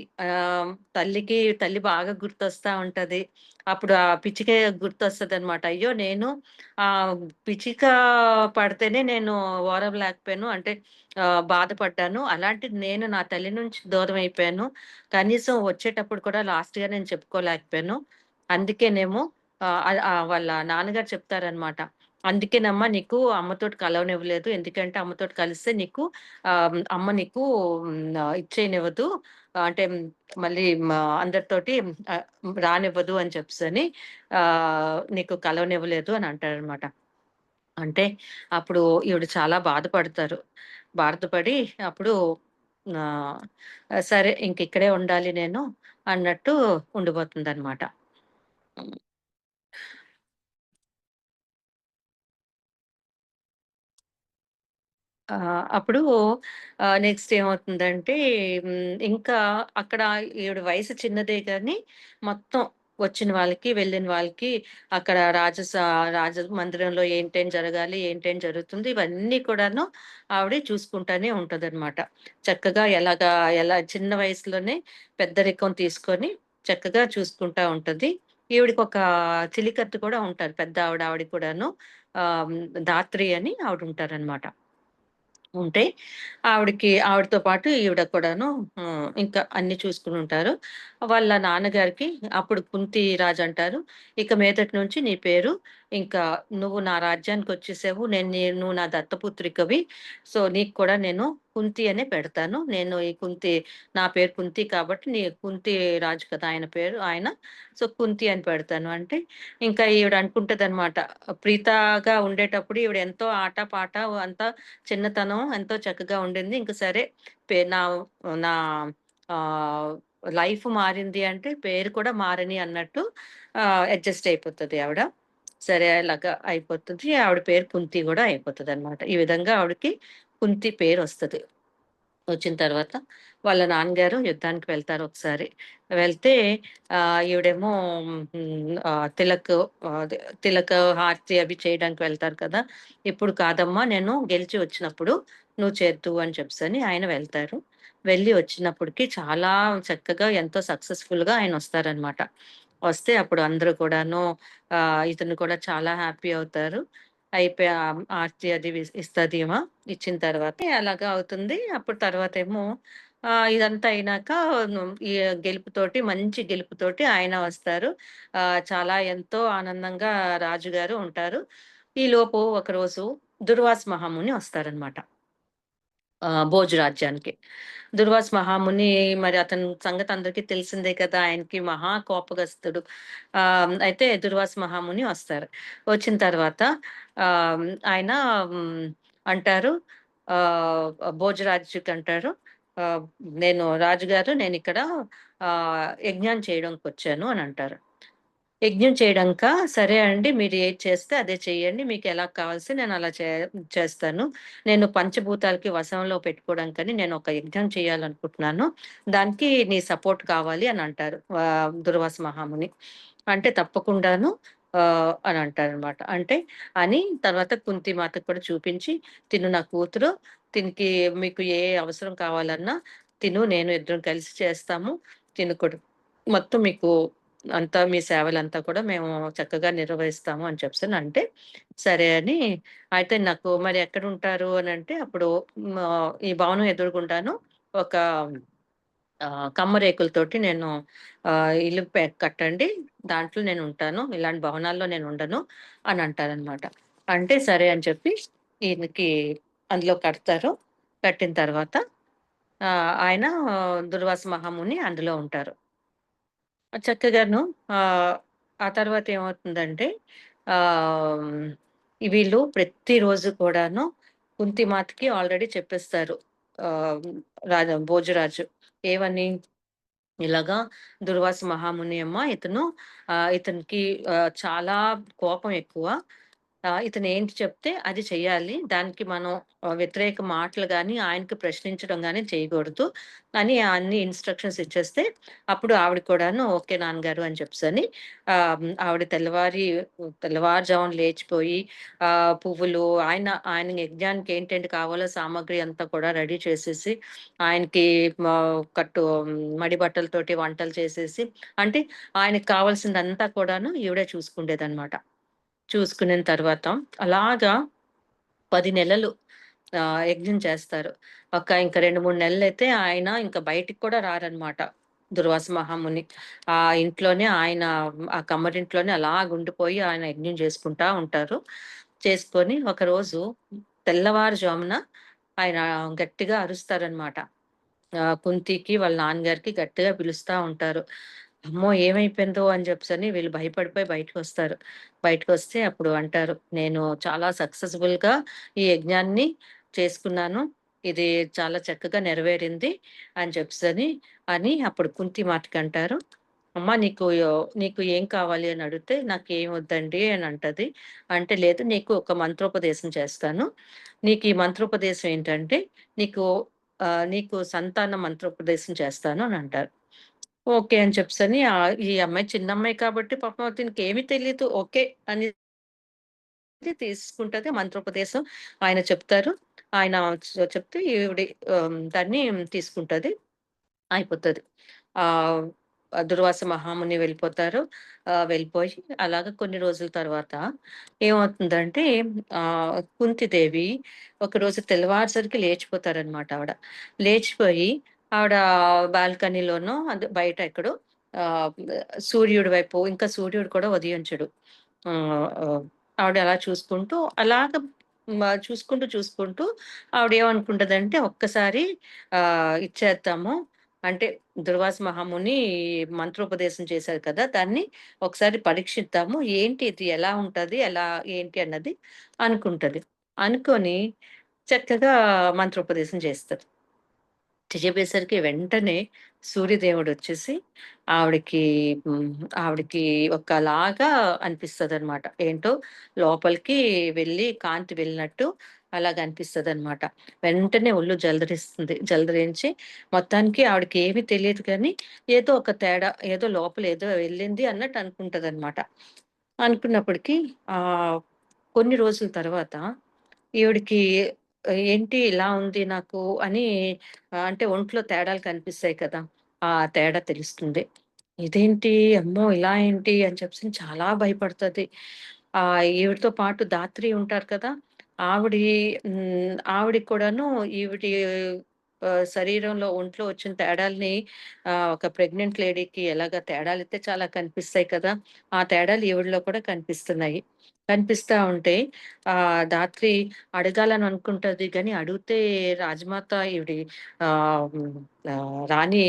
తల్లి బాగా గుర్తొస్తా ఉంటది. అప్పుడు ఆ పిచ్చికే గుర్తొస్తదనమాట. అయ్యో! నేను పిచ్చిక పడితేనే నేను ఓర్వలేకపోయాను. అంటే బాధపడ్డాను. అలాంటిది నేను నా తల్లి నుంచి దూరమైపోయాను. కనీసం వచ్చేటప్పుడు కూడా లాస్ట్‌గా నేను చెప్పుకోలేకపోయాను. అందుకేనేమో వాళ్ళ నాన్నగారు చెప్తారనమాట. అందుకేనమ్మా నీకు అమ్మతోటి కలవనివ్వలేదు. ఎందుకంటే అమ్మతోటి కలిస్తే నీకు అమ్మ నీకు ఇచ్చేయనివ్వదు. అంటే మళ్ళీ అందరితోటి ఆహ్, రానివ్వదు అని చెప్పేసని నీకు కలవనివ్వలేదు అని అంటారనమాట. అంటే అప్పుడు ఈవిడ చాలా బాధపడతారు. బాధపడి అప్పుడు ఆహ్, సరే ఇంకిక్కడే ఉండాలి నేను అన్నట్టు ఉండిపోతుందనమాట. హ్మ్. అప్పుడు నెక్స్ట్ ఏమవుతుందంటే ఇంకా అక్కడ ఈవిడ వయసు చిన్నదే గాని మొత్తం వచ్చిన వాళ్ళకి, వెళ్ళిన వాళ్ళకి అక్కడ రాజ మందిరంలో ఏంటేం జరగాలి, ఏంటేం జరుగుతుంది ఇవన్నీ కూడాను ఆవిడ చూసుకుంటానే ఉంటదనమాట. చక్కగా ఎలా చిన్న వయసులోనే పెద్దరికం తీసుకొని చక్కగా చూసుకుంటా ఉంటది. ఈవిడకొక చెలికత్తె కూడా ఉంటారు. పెద్దావిడ ఆవిడ కూడాను. ధాత్రి అని ఆవిడుంటారనమాట. ఉంటే ఆవిడతో పాటు ఈవిడ కూడాను ఇంకా అన్నీ చూసుకొనుంటారు. వాళ్ళ నాన్నగారికి అప్పుడు కుంతి రాజంటారు, "ఇక మీదటి నుంచి నీ పేరు ఇంకా నువ్వు నా రాజ్యానికొచ్చేసావు. నువ్వు నా దత్తపుత్రికవి. సో, నీకు కూడా నేను కుంతి అనే పెడతాను. నా పేరు కుంతి కాబట్టి కుంతి రాజు కదా! ఆయన పేరు ఆయన. సో, కుంతి అని పెడతాను" అంటే ఇంకా ఈవిడ అనుకుంటదనమాట. ప్రీతగా ఉండేటప్పుడు ఈవిడ ఎంతో ఆట పాట అంతా చిన్నతనం ఎంతో చక్కగా ఉండింది. ఇంక సరే నా నా ఆహ్, లైఫ్ మారింది అంటే పేరు కూడా మారని అన్నట్టు అడ్జస్ట్ అయిపోతది ఆవిడ. సరే అలాగా అయిపోతది. ఆవిడ పేరు కుంతి గూడా అయిపోతదనమాట. ఈ విధంగా ఆవిడకి కుంతి పేరొస్తది. వచ్చిన తర్వాత వాళ్ళ నాన్నగారు యుద్ధానికి వెళ్తారు ఒకసారి. వెళ్తే ఈవిడేమో అదే తిలక్, హారతి అవి చేయడానికి వెళ్తారు కదా! "ఇప్పుడు కాదమ్మా నేను గెలిచి వచ్చినప్పుడు నువ్వు చేద్దువు" అని చెప్పేసని ఆయన వెళ్తారు. వెళ్ళి వచ్చినప్పటికి చాలా చక్కగా ఎంతో సక్సెస్‌ఫుల్‌గా ఆయనొస్తారనమాట. వస్తే అప్పుడు అందరూ కూడాను ఇతను కూడా చాలా హ్యాపీ అవుతారు. అయిపోయి ఆర్తి అది ఇస్తది ఈమ. ఇచ్చిన తర్వాత అలాగా అవుతుంది. అప్పుడు తర్వాతేమో ఇదంతా అయినాక ఈ గెలుపుతోటి మంచి గెలుపుతోటి ఆయన వస్తారు. చాలా ఎంతో ఆనందంగా రాజుగారు ఉంటారు. ఈలోపు ఒకరోజు దుర్వాస మహాముని వస్తారనమాట. భోజు రాజ్యానికి. దుర్వాస మహాముని మరి అతని సంగతి అందరికీ తెలిసిందే కదా! ఆయనకి మహా కోపగస్తుడు. అయితే దుర్వాస మహాముని వస్తారు. వచ్చిన తర్వాత ఆహ్, ఆయన హ్మ్, అంటారు ఆహ్, భోజరాజుకి అంటారు ఆహ్, "నేను రాజుగారు నేనిక్కడ యజ్ఞం చేయడానికొచ్చాను" అని అంటారు. యజ్ఞం చేయడంకా, సరే అండి. మీరు ఏది చేస్తే అదే చేయండి. మీకెలా కావాల్సి నేనలా చేస్తాను. నేను పంచభూతాలకి వశంలో పెట్టుకోవడానికని నేనొక యజ్ఞం చేయాలనుకుంటున్నాను. దానికి నీ సపోర్ట్ కావాలి అనంటారు దుర్వాస మహాముని. అంటే తప్పకుండాను అని అంటారనమాట. అంటే అని తర్వాత కుంతి మాతకు కూడా చూపించి, తిను నా కూతురు. తినికి మీకు ఏ అవసరం కావాలన్నా తిను, నేను ఇద్దరం కలిసి చేస్తాము. తిను కూడా మొత్తం మీకు అంతా మీ సేవలంతా కూడా మేము చక్కగా నిర్వహిస్తాము అని చెప్పేసనంటే, సరే అని అయితే నాకు మరి ఎక్కడుంటారు అనంటే, అప్పుడు ఈ భవనం ఎదురుగుండాను ఒక కమ్మరేకులతోటి నేను ఇల్లు కట్టండి. దాంట్లో నేనుంటాను. ఇలాంటి భవనాల్లో నేనుండను అని అంటారనమాట. అంటే సరే అని చెప్పి ఈయనకి అందులో కడతారు. కట్టిన తర్వాత ఆయన దుర్వాస మహాముని అందులో ఉంటారు. చక్కగాను ఆహ్, ఆ తర్వాత ఏమవుతుందంటే ఆహ్, వీళ్ళు ప్రతిరోజు కూడాను కుంతిమాతకి ఆల్రెడీ చెప్పేస్తారు. ఆహ్, భోజరాజు ఏమని? ఇలాగా దుర్వాస మహాముని అమ్మ ఇతను ఇతనికి చాలా కోపం ఎక్కువ. ఇతను ఏంటి చెప్తే అది చెయ్యాలి. దానికి మనం వ్యతిరేక మాటలు గాని, ఆయనకి ప్రశ్నించడం గాని చేయకూడదు అని అన్ని ఇన్‌స్ట్రక్షన్స్ ఇచ్చేస్తే, అప్పుడు ఆవిడ కూడాను ఓకే నాన్నగారు అని చెప్పేసని ఆవిడ తెల్లవారుజామున లేచిపోయి పువ్వులు ఆయన యజ్ఞానికి ఏంటేంటి కావాలో సామాగ్రి అంతా కూడా రెడీ చేసేసి, ఆయనకి మా మడి బట్టలతోటి వంటలు చేసేసి అంటే ఆయనకి కావాల్సిందంతా కూడాను ఈవిడే చూసుకుండేదనమాట. చూసుకునిన తర్వాత అలాగా 10 నెలలు యజ్ఞం చేస్తారు. ఇంక 2, 3 నెలలైతే ఆయన ఇంక బయటికి కూడా రారనమాట. దుర్వాస మహాముని. ఆ ఇంట్లోనే ఆయన ఆ కమ్మరింట్లోనే అలాగుండిపోయి ఆయన యజ్ఞం చేసుకుంటా ఉంటారు. చేసుకొని ఒకరోజు తెల్లవారుజామున ఆయన గట్టిగా అరుస్తారనమాట. కుంతికి వాళ్ళ నాన్నగారికి గట్టిగా పిలుస్తా ఉంటారు. అమ్మో! ఏమైపోయిందో అని చెప్పేసని వీళ్ళు భయపడిపోయి బయటకొస్తారు. బయటకొస్తే అప్పుడు అంటారు, "నేను చాలా సక్సెస్‌ఫుల్‌గా ఈ యజ్ఞాన్ని చేసుకున్నాను. ఇది చాలా చక్కగా నెరవేరింది" అని చెప్పేసని అప్పుడు కుంతి మాటకంటారు, "అమ్మా నీకు ఏం కావాలి" అని అడిగితే, "నాకేం వద్దండి" అని అంటది. అంటే, "లేదు నీకు ఒక మంత్రోపదేశం చేస్తాను. నీకు ఈ మంత్రోపదేశం ఏంటంటే, నీకు నీకు సంతాన మంత్రోపదేశం చేస్తాను" అని అంటారు. ఓకే అని చెప్పేసని ఈ అమ్మాయి చిన్నమ్మాయి కాబట్టి పాపం తినకేమి తెలీదు. ఓకే అని తీసుకుంటది. మంత్రోపదేశం ఆయన చెప్తారు. ఆయన చెప్తే ఈవిడ దాన్ని తీసుకుంటది. అయిపోతది. ఆహ్, దుర్వాస మహాముని వెళ్ళిపోతారు. వెళ్ళిపోయి అలాగా కొన్ని రోజుల తర్వాత ఏమవుతుందంటే కుంతిదేవి ఒకరోజు తెల్లవారేసరికి లేచిపోతారనమాట ఆవిడ. లేచిపోయి ఆవిడ బాల్కనీలోనో బయట ఎక్కడో ఆహ్, సూర్యుడి వైపు ఇంకా సూర్యుడు కూడా ఉదయించడు. ఆహ్, ఆవిడ అలా చూసుకుంటూ అలాగా చూసుకుంటూ ఆవిడేమనుకుంటదంటే ఒక్కసారి ఇచ్చేద్దాము అంటే దుర్వాస మహాముని మంత్రోపదేశం చేశారు కదా! దాన్ని ఒకసారి పరీక్షిద్దాము. ఏంటి ఇది ఎలా ఉంటది? ఏంటి అన్నది అనుకుంటది. అనుకోని చక్కగా మంత్రోపదేశం చేస్తది. చెప్పేసరికి వెంటనే సూర్యదేవుడొచ్చేసి ఆవిడకి హ్మ్, ఆవిడకి ఒకలాగా అనిపిస్తదనమాట. ఏంటో లోపలికి కాంతి వెళ్ళినట్టు అలాగ అనిపిస్తదనమాట. వెంటనే ఒళ్ళు జలదరిస్తుంది. జలదరించి మొత్తానికి ఆవిడకేమి తెలీదు కానీ ఏదో ఒక తేడా, ఏదో లోపల ఏదో వెళ్ళింది అన్నట్టు అనుకుంటదనమాట. అనుకున్నప్పటికి ఆహ్, కొన్ని రోజుల తర్వాత ఈవిడకి ఏంటి ఇలా ఉంది నాకు అని అంటే ఒంట్లో తేడాలు కనిపిస్తాయి కదా! ఆ తేడా తెలుస్తుంది. ఇదేంటి? అమ్మో! ఇలా ఏంటి? అని చెప్పేసి చాలా భయపడతది. ఈవిడతో పాటు ధాత్రి ఉంటారు కదా! ఆవిడి ఆవిడకి కూడాను ఈవిడి శరీరంలో ఒంట్లో వచ్చిన తేడాల్ని ఒక ప్రెగ్నెంట్ లేడీకి ఎలాగా తేడాలైతే చాలా కనిపిస్తాయి కదా! ఆ తేడాలు ఈవిడలో కూడా కనిపిస్తున్నాయి. కనిపిస్తా ఉంటే ధాత్రి అడగాలని అనుకుంటది గానీ, అడిగితే రాజమాత ఈవిడి ఆహ్, హ్మ్, రాణి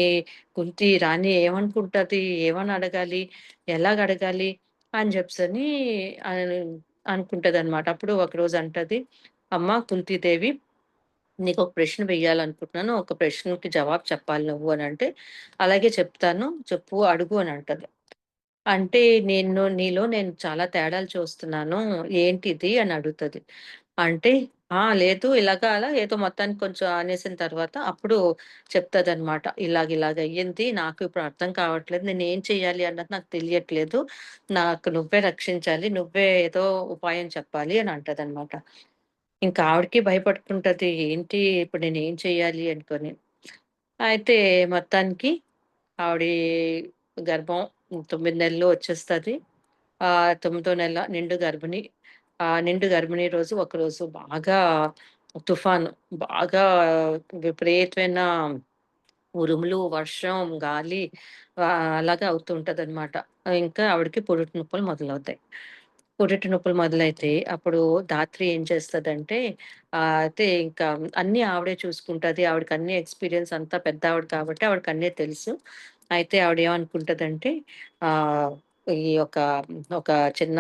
కుంతి రాణి ఏమనుకుంటది? ఏమని అడగాలి? ఎలాగడగాలి? అని జెప్పేసని అని అనుకుంటదనమాట. అప్పుడు ఒకరోజు అంటది, "అమ్మా కుంతీదేవి నీకొక ప్రశ్న వేయాలనుకుంటున్నాను. ఒక ప్రశ్నకి జవాబు చెప్పాలి నువ్వు" అనంటే, "అలాగే చెప్తాను. చెప్పు అడుగు" అని అంటది. అంటే నీలో నేను చాలా తేడాలు చూస్తున్నాను. ఏంటిది అని అడుగుతది. అంటే, లేదు ఇలాగా అలా ఏదో మొత్తానికి కొంచెం అనేసిన తర్వాత అప్పుడు చెప్తదనమాట. ఇలాగ అయ్యింది. నాకు ఇప్పుడు అర్థం కావట్లేదు. నేనేం చేయాలి అన్నది నాకు తెలియట్లేదు. నాకు నువ్వే రక్షించాలి. నువ్వే ఏదో ఉపాయం చెప్పాలి అని అంటదనమాట. ఇంకా ఆవిడకి భయపడుతుంటది. ఏంటి ఇప్పుడు నేనేం చేయాలి అనుకోని. అయితే మొత్తానికి ఆవిడి గర్భం 9 నెలల్లో వచ్చేస్తది. తొమ్మిదో నెల నిండు గర్భిణి. నిండు గర్భిణీ రోజు ఒకరోజు బాగా తుఫాను, బాగా విపరీతమైన ఉరుములు, వర్షం, గాలి అలాగా అవుతూ ఉంటదనమాట. ఇంకా ఆవిడకి పురిటి నొప్పులు మొదలవుతాయి. పురిటి నొప్పులు మొదలైతే అప్పుడు ధాత్రి ఏం చేస్తదంటే అయితే ఇంకా అన్నీ ఆవిడే చూసుకుంటది. ఆవిడకి అన్ని ఎక్స్‌పీరియన్స్ అంతా పెద్దావిడ కాబట్టి ఆవిడకన్నీ తెలుసు. అయితే ఆవిడేమనుకుంటదంటే ఆహ్, ఈ ఒక ఒక చిన్న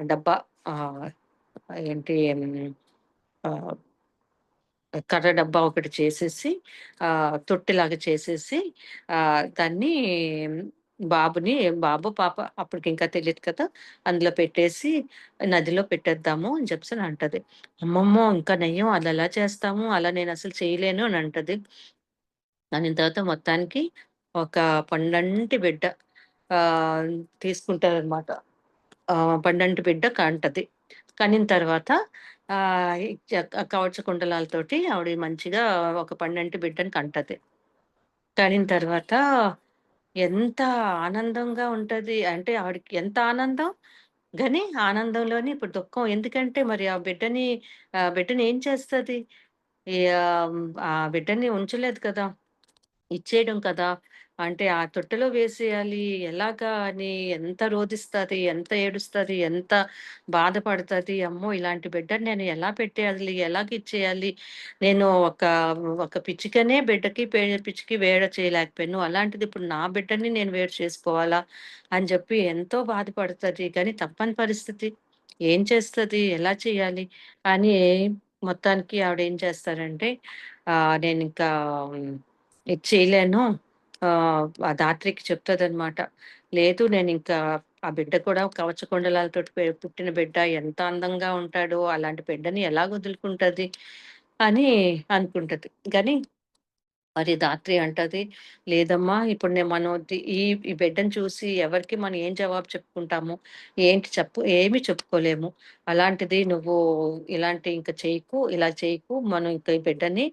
డబ్బా ఆహ్, ఏంటి ఆహ్, కర్ర డబ్బా ఒకటి చేసేసి తొట్టెలాగా చేసేసి దాన్ని బాబుని బాబో, పాప అప్పటికింకా తెలీదు కదా! అందులో పెట్టేసి నదిలో పెట్టేద్దాము అని చెప్పేసని అంటది. అమ్మమ్మో! ఇంకా నయం అదెలా చేస్తాము? అలా నేనసలు చేయలేను అని అంటది. అనిన తర్వాత మొత్తానికి ఒక పండంటి బిడ్డ ఆహ్, తీసుకుంటారనమాట. పండంటి బిడ్డ కంటది. కనిన తర్వాత ఈ కవచ కుండలాలతోటి ఆవిడ మంచిగా ఒక పండంటి బిడ్డని కంటది. కనిన తర్వాత ఎంత ఆనందంగా ఉంటది. అంటే ఆవిడకి ఎంత ఆనందం, గాని ఆనందంలోని ఇప్పుడు దుఃఖం. ఎందుకంటే మరి ఆ బిడ్డని ఏం చేస్తది? ఆ బిడ్డని ఉంచలేదు కదా! ఇచ్చేయడం కదా! అంటే ఆ తొట్టెలో వేసేయాలి. ఎలాగా అని ఎంత రోదిస్తది, ఎంత ఏడుస్తది, ఎంత బాధపడతది. అమ్మో! ఇలాంటి బిడ్డని నేను ఎలా పెట్టేయాలి? ఎలాగిచ్చేయాలి? నేను ఒక పిచ్చుకనే బిడ్డకి పిచ్చికి వేడ చేయలేకపోయాను. అలాంటిది ఇప్పుడు నా బిడ్డని నేను వేరు చేసుకోవాలా? అని జెప్పి ఎంతో బాధపడతది. కానీ తప్పని పరిస్థితి. ఏం చేస్తది? ఎలా చేయాలి? అని మొత్తానికి ఆవిడేం చేస్తారంటే నేనింకా ఇది చేయలేను. ఆ ధాత్రికి చెప్తదనమాట. లేదు నేనింకా ఆ బిడ్డ కూడా కవచకుండలాలతోటి పుట్టిన బిడ్డ ఎంత అందంగా ఉంటాడో, అలాంటి బిడ్డని ఎలా వదులుకుంటది అని అనుకుంటది. గానీ మరి ధాత్రి అంటది, "లేదమ్మా ఇప్పుడు మనం ఈ బిడ్డను చూసి ఎవరికి మనం ఏం జవాబు చెప్పుకుంటాము? ఏంటి ఏమి చెప్పుకోలేము. అలాంటిది నువ్వు ఇలాంటి ఇంక చేయకు, ఇలా చేయకు. మనం ఇంక ఈ బిడ్డని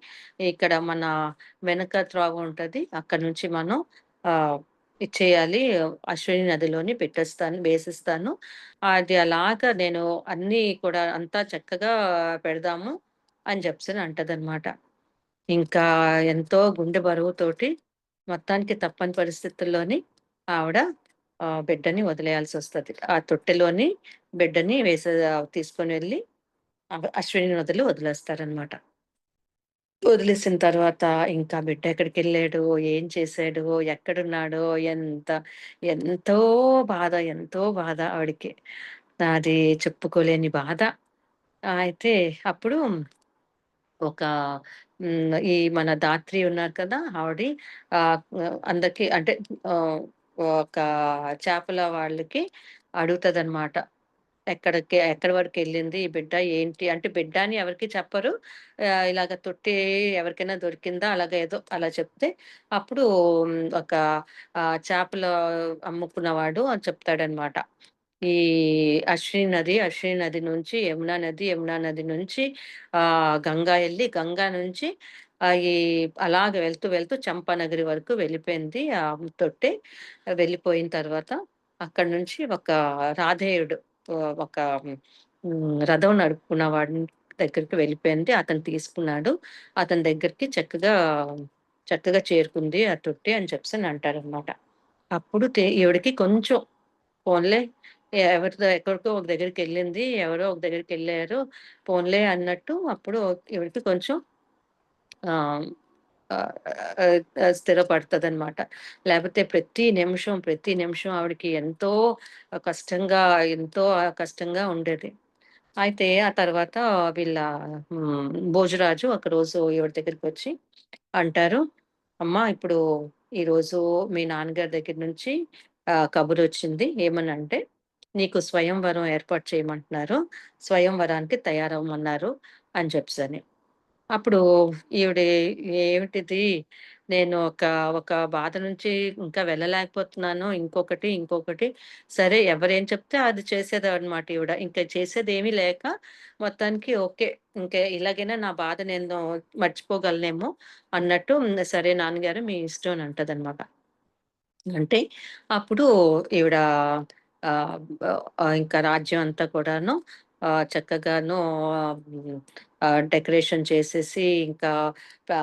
ఇక్కడ మన వెనక త్రోవ ఉంటది. అక్కడి నుంచి మనం ఆహ్, ఇచ్చేయాలి. అశ్విని నదిలోని వేసేస్తాను. అది అలాగా నేను అన్నీ కూడా అంతా చక్కగా పెడదాము" అని చెప్పేసని అంటదనమాట. ఇంకా ఎంతో గుండె బరువుతోటి మొత్తానికి తప్పని పరిస్థితుల్లోని ఆవిడ బిడ్డని వదిలేయాల్సొస్తది. ఆ తొట్టెలోని బిడ్డని తీసుకొని వెళ్లి అశ్విని నదిలో వదిలేస్తారనమాట. వదిలేసిన తర్వాత ఇంకా బిడ్డ ఎక్కడికెళ్ళాడో, ఏం చేశాడో, ఎక్కడున్నాడో ఎంతో ఎంతో బాధ ఆవిడకి. అది చెప్పుకోలేని బాధ. అయితే అప్పుడు ఒక ఈ మన ధాత్రి ఉన్నారు కదా! ఆవిడి ఆహ్, అందరికి అంటే ఆహ్, ఒక చేపల వాళ్ళకి అడుగుతదనమాట. ఎక్కడి వరకెళ్ళింది ఈ బిడ్డ ఏంటి? అంటే బిడ్డ అని ఎవరికీ చెప్పరు. ఇలాగ తొట్టి ఎవరికైనా దొరికిందా? అలాగ ఏదో అలా చెప్తే అప్పుడు ఒక చేపలు అమ్ముకున్నవాడు చెప్తాడనమాట. ఈ అశ్విని నది నుంచి యమునా నది, యమునా నది నుంచి గంగా ఎళ్లి, గంగా నుంచి ఈ అలాగ వెళ్తూ వెళ్తూ చంపానగరి వరకు వెళ్ళిపోయింది. ఆ తొట్టె వెళ్ళిపోయిన తర్వాత అక్కడి నుంచి ఒక రాధేయుడు ఒక రథం నడుపుకున్న వాడి దగ్గరికి వెళ్ళిపోయింది. అతను తీసుకున్నాడు. అతని దగ్గరికి చక్కగా చేరుకుంది ఆ తొట్టె అని చెప్పేసని అంటారనమాట. అప్పుడు ఈవిడకి కొంచెం పోన్లే ఎవరితో ఎక్కడికో ఒక దగ్గరికెళ్ళింది. ఎవరో ఒక దగ్గరికెళ్లారు. పోన్లే అన్నట్టు అప్పుడు ఈవిడకి కొంచెం ఆహ్, ఆహ్, స్థిరపడతదనమాట. లేపోతే ప్రతి నిమిషం ఆవిడకి ఎంతో కష్టంగా ఉండేది. అయితే ఆ తర్వాత వీళ్ళ భోజరాజు ఒకరోజు ఈవిడ దగ్గరికొచ్చి అంటారు, "అమ్మా ఇప్పుడు ఈరోజు మీ నాన్నగారి దగ్గర నుంచి కబురొచ్చింది. ఏమనంటే, నీకు స్వయంవరం ఏర్పాటు చేయమంటున్నారు. స్వయంవరానికి తయారవ్వమన్నారు" అని చెప్పేసని. అప్పుడు ఈవిడ ఏమిటిది? నేను ఒక బాధ నుంచి ఇంకా వెళ్ళలేకపోతున్నాను. ఇంకొకటి సరే ఎవరేం చెప్తే అది చేసేదనమాట ఈవిడ. ఇంక చేసేదేమీ లేక మొత్తానికి ఓకే. ఇంక ఇలాగైనా నా బాధ నేను మర్చిపోగలనేమో అన్నట్టు సరే నాన్నగారు మీ ఇష్టం అని అంటదనమాట. అంటే అప్పుడు ఈవిడ ఆహ్, ఇంకా రాజ్యం అంతా కూడాను చక్కగాను హ్మ్, డెకరేషన్ చేసేసి ఇంకా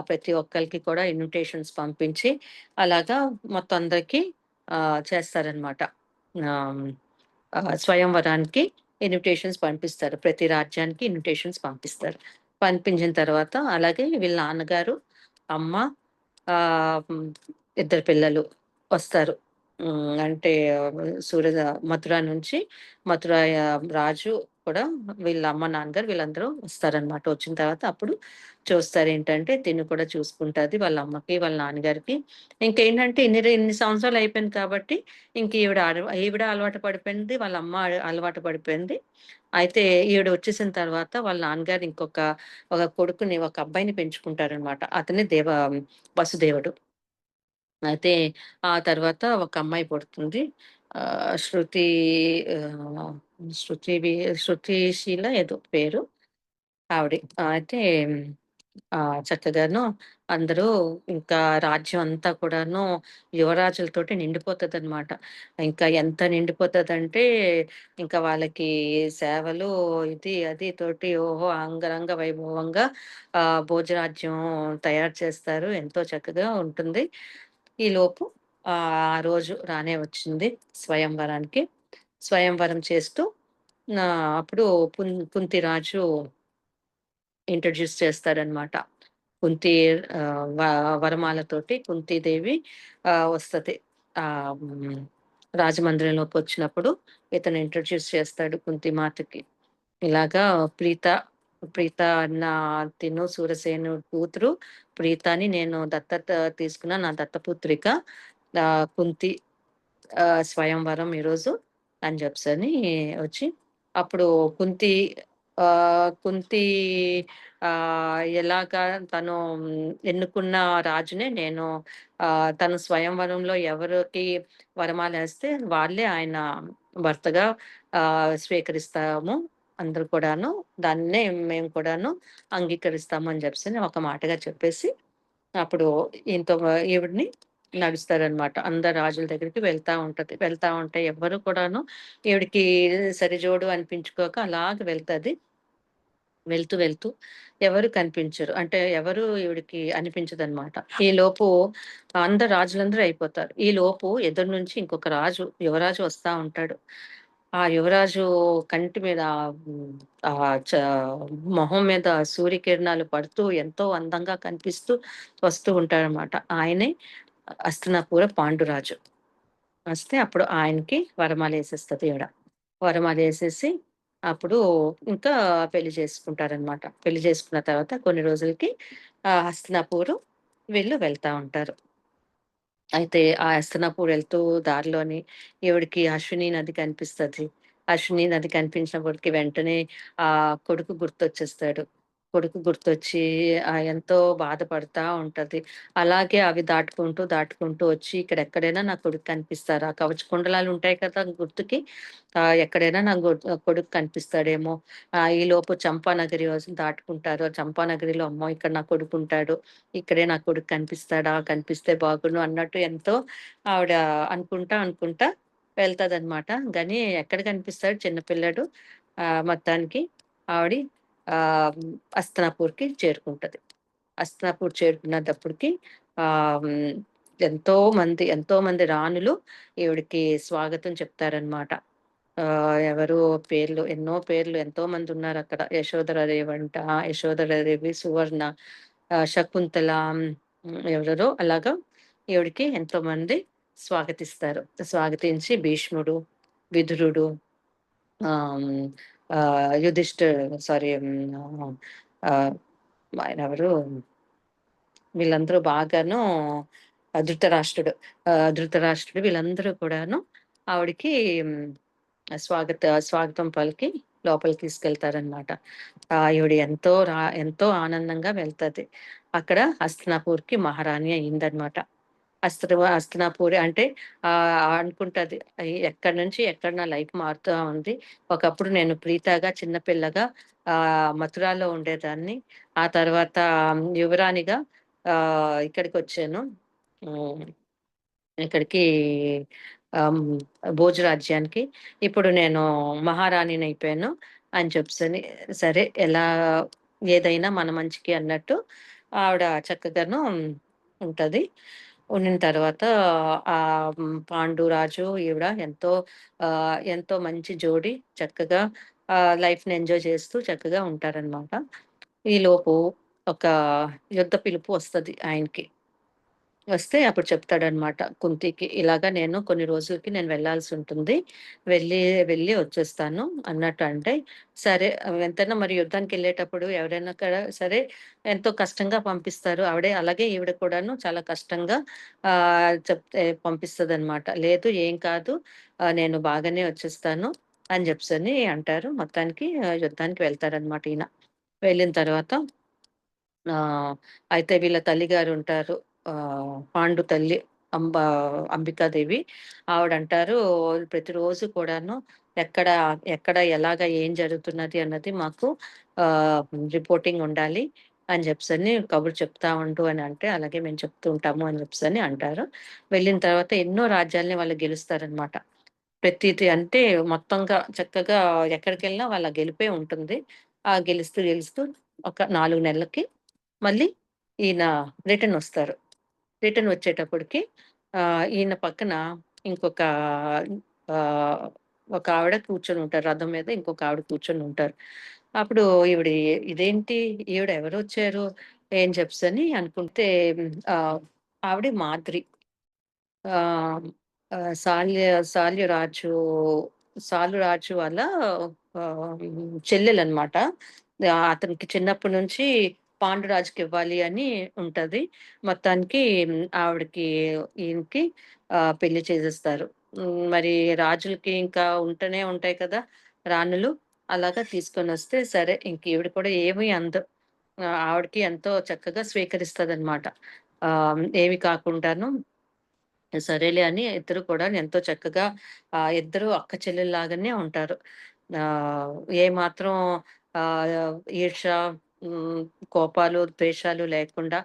ప్రతి ఒక్కళ్ళకి కూడా ఇన్విటేషన్స్ పంపించి అలాగా మొత్తం అందరికి చేస్తారనమాట. ఆహ్, స్వయంవరానికి ఇన్విటేషన్స్ పంపిస్తారు. ప్రతి రాజ్యానికి ఇన్విటేషన్స్ పంపిస్తారు. పంపించిన తర్వాత అలాగే వీళ్ళ నాన్నగారు, అమ్మ ఆహ్, హ్మ్, ఇద్దరు పిల్లలు వస్తారు. అంటే మథుర నుంచి మథుర రాజు కూడా వీళ్ళ అమ్మ, నాన్నగారు వీళ్ళందరూ వస్తారనమాట. వచ్చిన తర్వాత అప్పుడు చూస్తారేంటంటే తిను కూడా చూసుకుంటాది వాళ్ళ అమ్మకి, వాళ్ళ నాన్నగారికి. ఇంకేంటంటే ఇన్ని సంవత్సరాలు అయిపోయింది కాబట్టి ఇంక ఈవిడ అలవాటు పడిపోయింది. వాళ్ళ అమ్మ అలవాటు పడిపోయింది. అయితే ఈవిడ వచ్చేసిన తర్వాత వాళ్ళ నాన్నగారు ఒక కొడుకుని, ఒక అబ్బాయిని పెంచుకుంటారనమాట. అతనే వసుదేవుడు. అయితే ఆ తర్వాత ఒక అమ్మాయి పుడుతుంది. ఆహ్, శృతి ఆహ్, శృతిశీల ఏదో పేరు ఆవిడ. అయితే చక్కగాను అందరూ ఇంకా రాజ్యం అంతా కూడాను యువరాజులతోటి నిండిపోతదనమాట. ఇంకా ఎంత నిండిపోతదంటే, ఇంకా వాళ్ళకి సేవలు అది తోటి ఓహో! అంగరంగ వైభవంగా భోజరాజ్యం తయారు చేస్తారు. ఎంతో చక్కగా ఉంటుంది. ఈలోపు ఆ రోజు రానే వచ్చింది స్వయంవరానికి. స్వయంవరం చేస్తూ అప్పుడు కుంతిరాజు ఇంట్రొడ్యూస్ చేస్తారనమాట. కుంతి వరమాలతోటి కుంతీదేవి వస్తది. రాజమందిరంలోకొచ్చినప్పుడు ఇతను ఇంట్రొడ్యూస్ చేస్తాడు కుంతిమాతకి. ఇలాగా ప్రీత, ప్రీత అన్న శూరసేనుడి కూతురు ప్రీతని నేను దత్తత తీసుకున్న నా దత్తపుత్రిక కుంతి స్వయంవరం ఈరోజు అని జెప్పేసని వచ్చి, అప్పుడు కుంతి కుంతి ఎలాగా తను ఎన్నుకున్న రాజునే నేను తను స్వయంవరంలో ఎవరికి వరమాలేస్తే వాళ్ళే ఆయన భర్తగా స్వీకరిస్తాము. అందరూ కూడాను. దాన్నే మేము కూడాను అంగీకరిస్తాము అని జెప్పేసని ఒక మాటగా చెప్పేసి, అప్పుడు ఈవిడని నడుస్తారనమాట. అందరు రాజుల దగ్గరికి వెళ్తా ఉంటది. వెళ్తా ఉంటే ఎవ్వరు కూడాను ఈవిడకి సరిజోడు అనిపించుకోక అలాగ వెళ్తది. వెళ్తూ ఎవరు కనిపించరు. అంటే ఎవరు ఈవిడకి అనిపించదనమాట. ఈలోపు రాజులందరూ అయిపోతారు. ఈలోపు ఎదురు నుంచి ఇంకొక యువరాజు వస్తా ఉంటాడు. ఆ యువరాజు కంటి మీద హ్మ్, ఆహ్, చ మొహం మీద సూర్యకిరణాలు పడుతూ ఎంతో అందంగా కనిపిస్తూ వస్తూ ఉంటాడనమాట. ఆయనే హస్తినాపుర పాండురాజు. వస్తే అప్పుడు ఆయనకి వరమాలేసేస్తది ఈవిడ. వరమాలేసేసి అప్పుడు ఇంకా పెళ్లి చేసుకుంటారనమాట. పెళ్లి చేసుకున్న తర్వాత కొన్ని రోజులకి హస్తినాపురం వీళ్ళు వెళ్తా ఉంటారు. అయితే ఆ హస్తినాపురం వెళ్తూ దారిలోని ఈవిడకి అశ్విని నది కనిపిస్తది. అశ్విని నది కనిపించినప్పటికి వెంటనే కొడుకు గుర్తొచ్చేస్తాడు. కొడుకు గుర్తొచ్చి ఎంతో బాధపడతా ఉంటది. అలాగే అవి దాటుకుంటూ, దాటుకుంటూ వచ్చి ఇక్కడెక్కడైనా నా కొడుకు కనిపిస్తారా? కవచ కుండలాలుంటాయి కదా గుర్తుకి. ఎక్కడైనా నా కొడుకు కనిపిస్తాడేమో! ఈలోపు చంపానగరి దాటుకుంటారు. చంపానగరిలో అమ్మో! ఇక్కడ నా కొడుకుంటాడు. ఇక్కడే నా కొడుకు కనిపిస్తాడా? కనిపిస్తే బాగుండు అన్నట్టు ఎంతో ఆవిడ అనుకుంటా, అనుకుంటా వెళ్తదనమాట. గానీ ఎక్కడ కనిపిస్తాడు చిన్న పిల్లాడు. మొత్తానికి ఆవిడి హస్తనాపూర్‌కి చేరుకుంటది. హస్తనాపూర్ చేరుకునేటప్పటికి ఆహ్, హ్మ్, ఎంతో మంది రాణులు ఈవిడకి స్వాగతం చెప్తారనమాట. ఎవరు పేర్లు ఎన్నో పేర్లు ఎంతోమందున్నారక్కడ. యశోధరాదేవంట, యశోధరాదేవి, సువర్ణ, శకుంతల, ఎవరెవరో అలాగా ఈవిడకి ఎంతోమంది స్వాగతిస్తారు. స్వాగతించి భీష్ముడు, విదురుడు, ఆహ్, హ్మ్, సారీ, ఆహ్, ఆయనెవరు వీళ్ళందరూ బాగాను, ధృతరాష్ట్రుడు. ధృతరాష్ట్రుడు వీళ్ళందరూ కూడాను ఆవిడకి హ్మ్, స్వాగతం పలికి లోపలికి తీసుకెళ్తారనమాట. ఈవిడ ఎంతో ఆనందంగా వెళ్తది. అక్కడ హస్తినాపూర్‌కి మహారాణి అయిందనమాట. హస్తినాపురి అంటే అనుకుంటది, ఎక్కడి నుంచి ఎక్కడ నా లైఫ్ మారుతా ఉంది. ఒకప్పుడు నేను ప్రీతగా చిన్న పిల్లగా మథురాలో ఉండేదాన్ని. ఆ తర్వాత యువరాణిగా ఇక్కడికొచ్చాను. హ్మ్. ఇక్కడికి ఆహ్, భోజరాజ్యానికి. ఇప్పుడు నేను మహారాణినయిపోయాను అని చెప్పేసని, సరే ఏదైనా మన మంచికి అన్నట్టు ఆవిడ చక్కగాను ఉంటది. ఉండిన తర్వాత పాండురాజు ఈవిడ ఎంతో మంచి జోడీ. చక్కగా లైఫ్‌ని ఎంజాయ్ చేస్తూ చక్కగా ఉంటారనమాట. ఈలోపు ఒక యుద్ధ పిలుపు వస్తది ఆయనకి. వస్తే అప్పుడు చెప్తాడనమాట కుంతికి. ఇలాగ నేను కొన్ని రోజులకి నేను వెళ్ళాల్సుంటుంది. వెళ్ళి వెళ్ళి వచ్చేస్తాను అన్నట్టు అంటే, సరే ఎంతైనా మరి యుద్ధానికెళ్ళేటప్పుడు ఎవరైనా సరే ఎంతో కష్టంగా పంపిస్తారు. అలాగే ఈవిడ కూడాను చాలా కష్టంగా చెప్తే పంపిస్తదనమాట. లేదు ఏం కాదు, నేను బాగానే వచ్చేస్తాను అని జెప్పేసని అంటారు. మొత్తానికి యుద్ధానికి వెళ్తారనమాట ఈయన. వెళ్ళిన తర్వాత ఆ! అయితే వీళ్ళ తల్లిగారుంటారు. పాండు తల్లి అంబ అంబికాదేవి. ఆవిడంటారు, ప్రతిరోజు కూడాను ఎక్కడ, ఎలాగా ఏం జరుగుతున్నది అన్నది మాకు ఆహ్, రిపోర్టింగ్ ఉండాలి అని జెప్పేసని కబురు చెప్తా ఉండు అని అంటే, అలాగే మేము చెప్తూ ఉంటాము అని జెప్పేసని అంటారు. వెళ్ళిన తర్వాత ఎన్నో రాజ్యాల్ని వాళ్ళు గెలుస్తారనమాట. ప్రతీది అంటే మొత్తంగా చక్కగా ఎక్కడికెళ్ళినా వాళ్ళ గెలుపే ఉంటుంది. గెలుస్తూ, గెలుస్తూ ఒక 4 నెలలకి మళ్ళీ ఈయన రిటర్నొస్తారు. రిటర్నొచ్చేటప్పటికి ఈయన పక్కన ఇంకొక ఆహ్, ఒక ఆవిడ కూర్చొనుంటారు. రథం మీద ఇంకొక ఆవిడ కూర్చొనుంటారు. అప్పుడు ఈవిడ ఇదేంటి, ఈవిడ ఎవరొచ్చారు అని చెప్పేసని అనుకుంటే ఆహ్, ఆవిడ మాద్రి. ఆహ్, ఆహ్, సాల్య సాల్యరాజు సాలురాజు వాళ్ళ చెల్లెలనమాట. అతనికి చిన్నప్పటి నుంచి పాండురాజుకివ్వాలి అని ఉంటది. మొత్తానికి ఆవిడకి ఈయనకి పెళ్లి చేసేస్తారు. మరి రాజులకి ఇంకా ఉంటూనే ఉంటాయి కదా రాణులు. అలాగా తీసుకొనొస్తే సరే ఇంక ఈవిడ కూడా ఏమి అందు ఆవిడకి ఎంతో చక్కగా స్వీకరిస్తదనమాట. ఏమి కాకుండాను సరేలే అని ఇద్దరు కూడా ఎంతో చక్కగా ఇద్దరు అక్క చెల్లెల్లాగానే ఉంటారు. ఆహ్, ఏమాత్రం ఈర్ష, హ్మ్, కోపాలు, ద్వేషాలు లేకుండా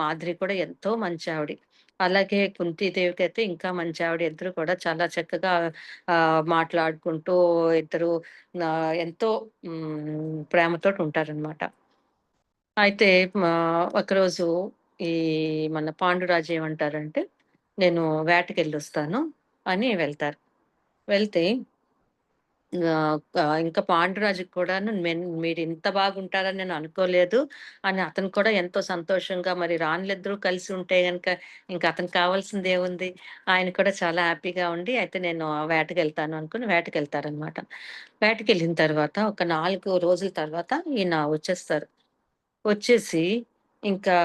మాధురి కూడా ఎంతో మంచావిడ. అలాగే కుంతీదేవికైతే ఇంకా మంచావిడ. ఇద్దరు కూడా చాలా చక్కగా మాట్లాడుకుంటూ ఇద్దరు ఎంతో ప్రేమతోటి ఉంటారనమాట. అయితే ఒకరోజు ఈ మన పాండురాజు ఏమంటారంటే, "నేను వేటకెళ్ళొస్తాను" అని వెళ్తారు. వెళ్తే ఇంకా పాండురాజుకి కూడాను మీరింత బాగుంటారని నేను అనుకోలేదు అని అతను కూడా ఎంతో సంతోషంగా, మరి రాణులిద్దరూ కలిసి ఉంటే గనక ఇంక అతనికి కావాల్సిందేముంది? ఆయన కూడా చాలా హ్యాపీగా ఉండి, అయితే నేను వేటకెళ్తాను అనుకుని వేటకెళ్తారనమాట. వేటకెళ్ళిన తర్వాత ఒక 4 రోజుల తర్వాత ఈయన వచ్చేస్తారు. వచ్చేసి, ఇంకా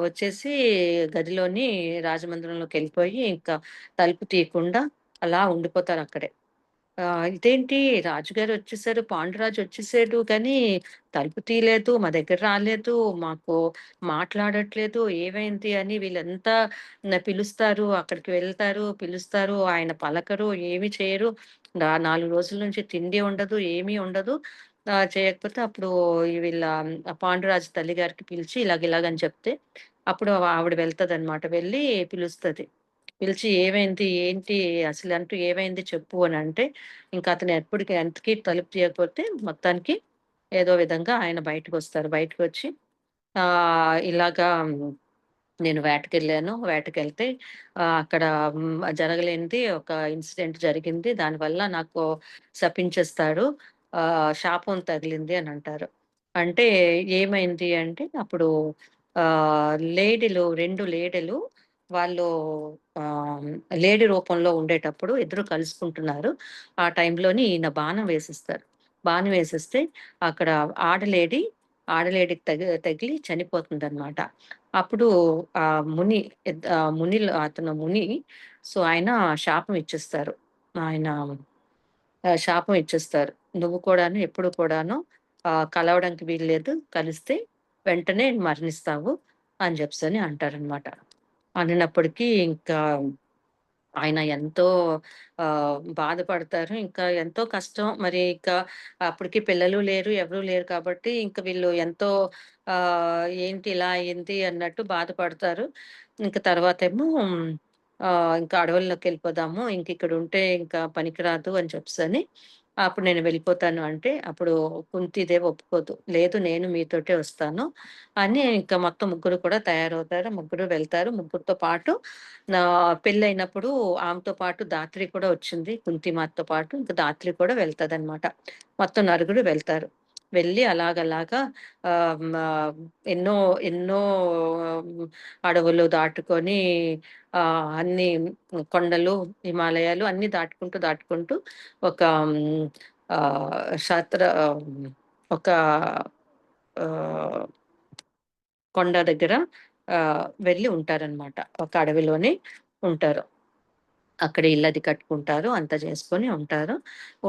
వచ్చేసి గదిలోని రాజమందిరంలోకెళ్ళిపోయి, ఇంకా తలుపు తీయకుండా అలా ఉండిపోతారక్కడే. ఇదేంటి రాజుగారు వచ్చేసారు, పాండురాజు వచ్చేసాడు కానీ తలుపు తీయలేదు, మా దగ్గర రాలేదు, మాకు మాట్లాడట్లేదు, ఏమైంది అని వీళ్ళంతా పిలుస్తారు, అక్కడికి వెళ్తారు, పిలుస్తారు, ఆయన పలకరు, ఏమి చేయరు. 4 రోజుల నుంచి తిండి ఉండదు, ఏమీ ఉండదు. చేయకపోతే అప్పుడు వీళ్ళ పాండురాజు తల్లిగారికి పిలిచి ఇలాగని చెప్తే, అప్పుడు ఆవిడ వెళ్తదనమాట. వెళ్ళి పిలుస్తది. పిలిచి "ఏమైంది? ఏంటి? అసలంటూ ఏమైంది చెప్పు" అనంటే, ఇంక అతను ఎంతకీ తలుపు తీయకపోతే మొత్తానికి ఏదో విధంగా ఆయన బయటకొస్తారు. బయటకొచ్చి ఇలాగా నేను వేటకెళ్ళాను. వేటకెళ్తే అక్కడ జరగలేనిది ఒక ఇన్సిడెంట్ జరిగింది. దానివల్ల నాకు శపించేస్తాడు. శాపం తగిలింది అనంటారు. అంటే ఏమైంది అంటే అప్పుడు లేడీలు 2 లేడీలు వాళ్ళు ఆహ్, లేడీ రూపంలో ఉండేటప్పుడు ఇద్దరు కలుసుకుంటున్నారు. ఆ టైంలోని ఈయన బాణం వేసిస్తారు. బాణం వేసిస్తే అక్కడ ఆడ లేడీ, ఆడ లేడీకి తగిలి చనిపోతుందనమాట. అప్పుడు ముని అతను ముని సో, ఆయన శాపం ఇచ్చేస్తారు. ఆయన శాపం ఇచ్చేస్తారు. "నువ్వు కూడాను ఎప్పుడు కూడాను కలవడానికి వీల్లేదు. కలిస్తే వెంటనే మరణిస్తావు" అని జెప్పేసని అంటారనమాట. అనినప్పటికీ ఇంకా ఆయన ఎంతో బాధపడతారు. ఇంకా ఎంతో కష్టం. మరి ఇంకా అప్పటికి పిల్లలు లేరు, ఎవరు లేరు కాబట్టి ఇంక వీళ్ళు ఎంతో ఏంటి ఇలా అయింది అన్నట్టు బాధపడతారు. ఇంక తర్వాతేమో ఇంకా అడవుల్లోకెళ్ళిపోదాము. ఇంకిక్కడుంటే ఇంకా పనికిరాదు అని చెప్పేసని, అప్పుడు నేను వెళ్ళిపోతాను అంటే, అప్పుడు కుంతీదేవి ఒప్పుకోదు. లేదు నేను మీతోటే వస్తాను అని ఇంకా మొత్తం ముగ్గురు కూడా తయారవుతారు. ముగ్గురు వెళ్తారు. ముగ్గురితో పాటు పెళ్లయినప్పుడు ఆమెతో పాటు ధాత్రి కూడా వచ్చింది. కుంతిమాతతో పాటు ఇంక ధాత్రి కూడా వెళ్తదనమాట. మొత్తం నలుగురు వెళ్తారు. వెళ్ళి అలాగలాగా ఆహ్, మ ఎన్నో ఎన్నో మ్, అడవులు దాటుకొని అన్ని కొండలు, హిమాలయాలు అన్నీ దాటుకుంటూ ఒక హ్మ్, ఆహ్, శత్ర ఒక ఆహ్, కొండ దగ్గర వెళ్లి ఉంటారనమాట. ఒక అడవిలోని ఉంటారు. అక్కడ ఇల్లది కట్టుకుంటారు. అంతా చేసుకొని ఉంటారు.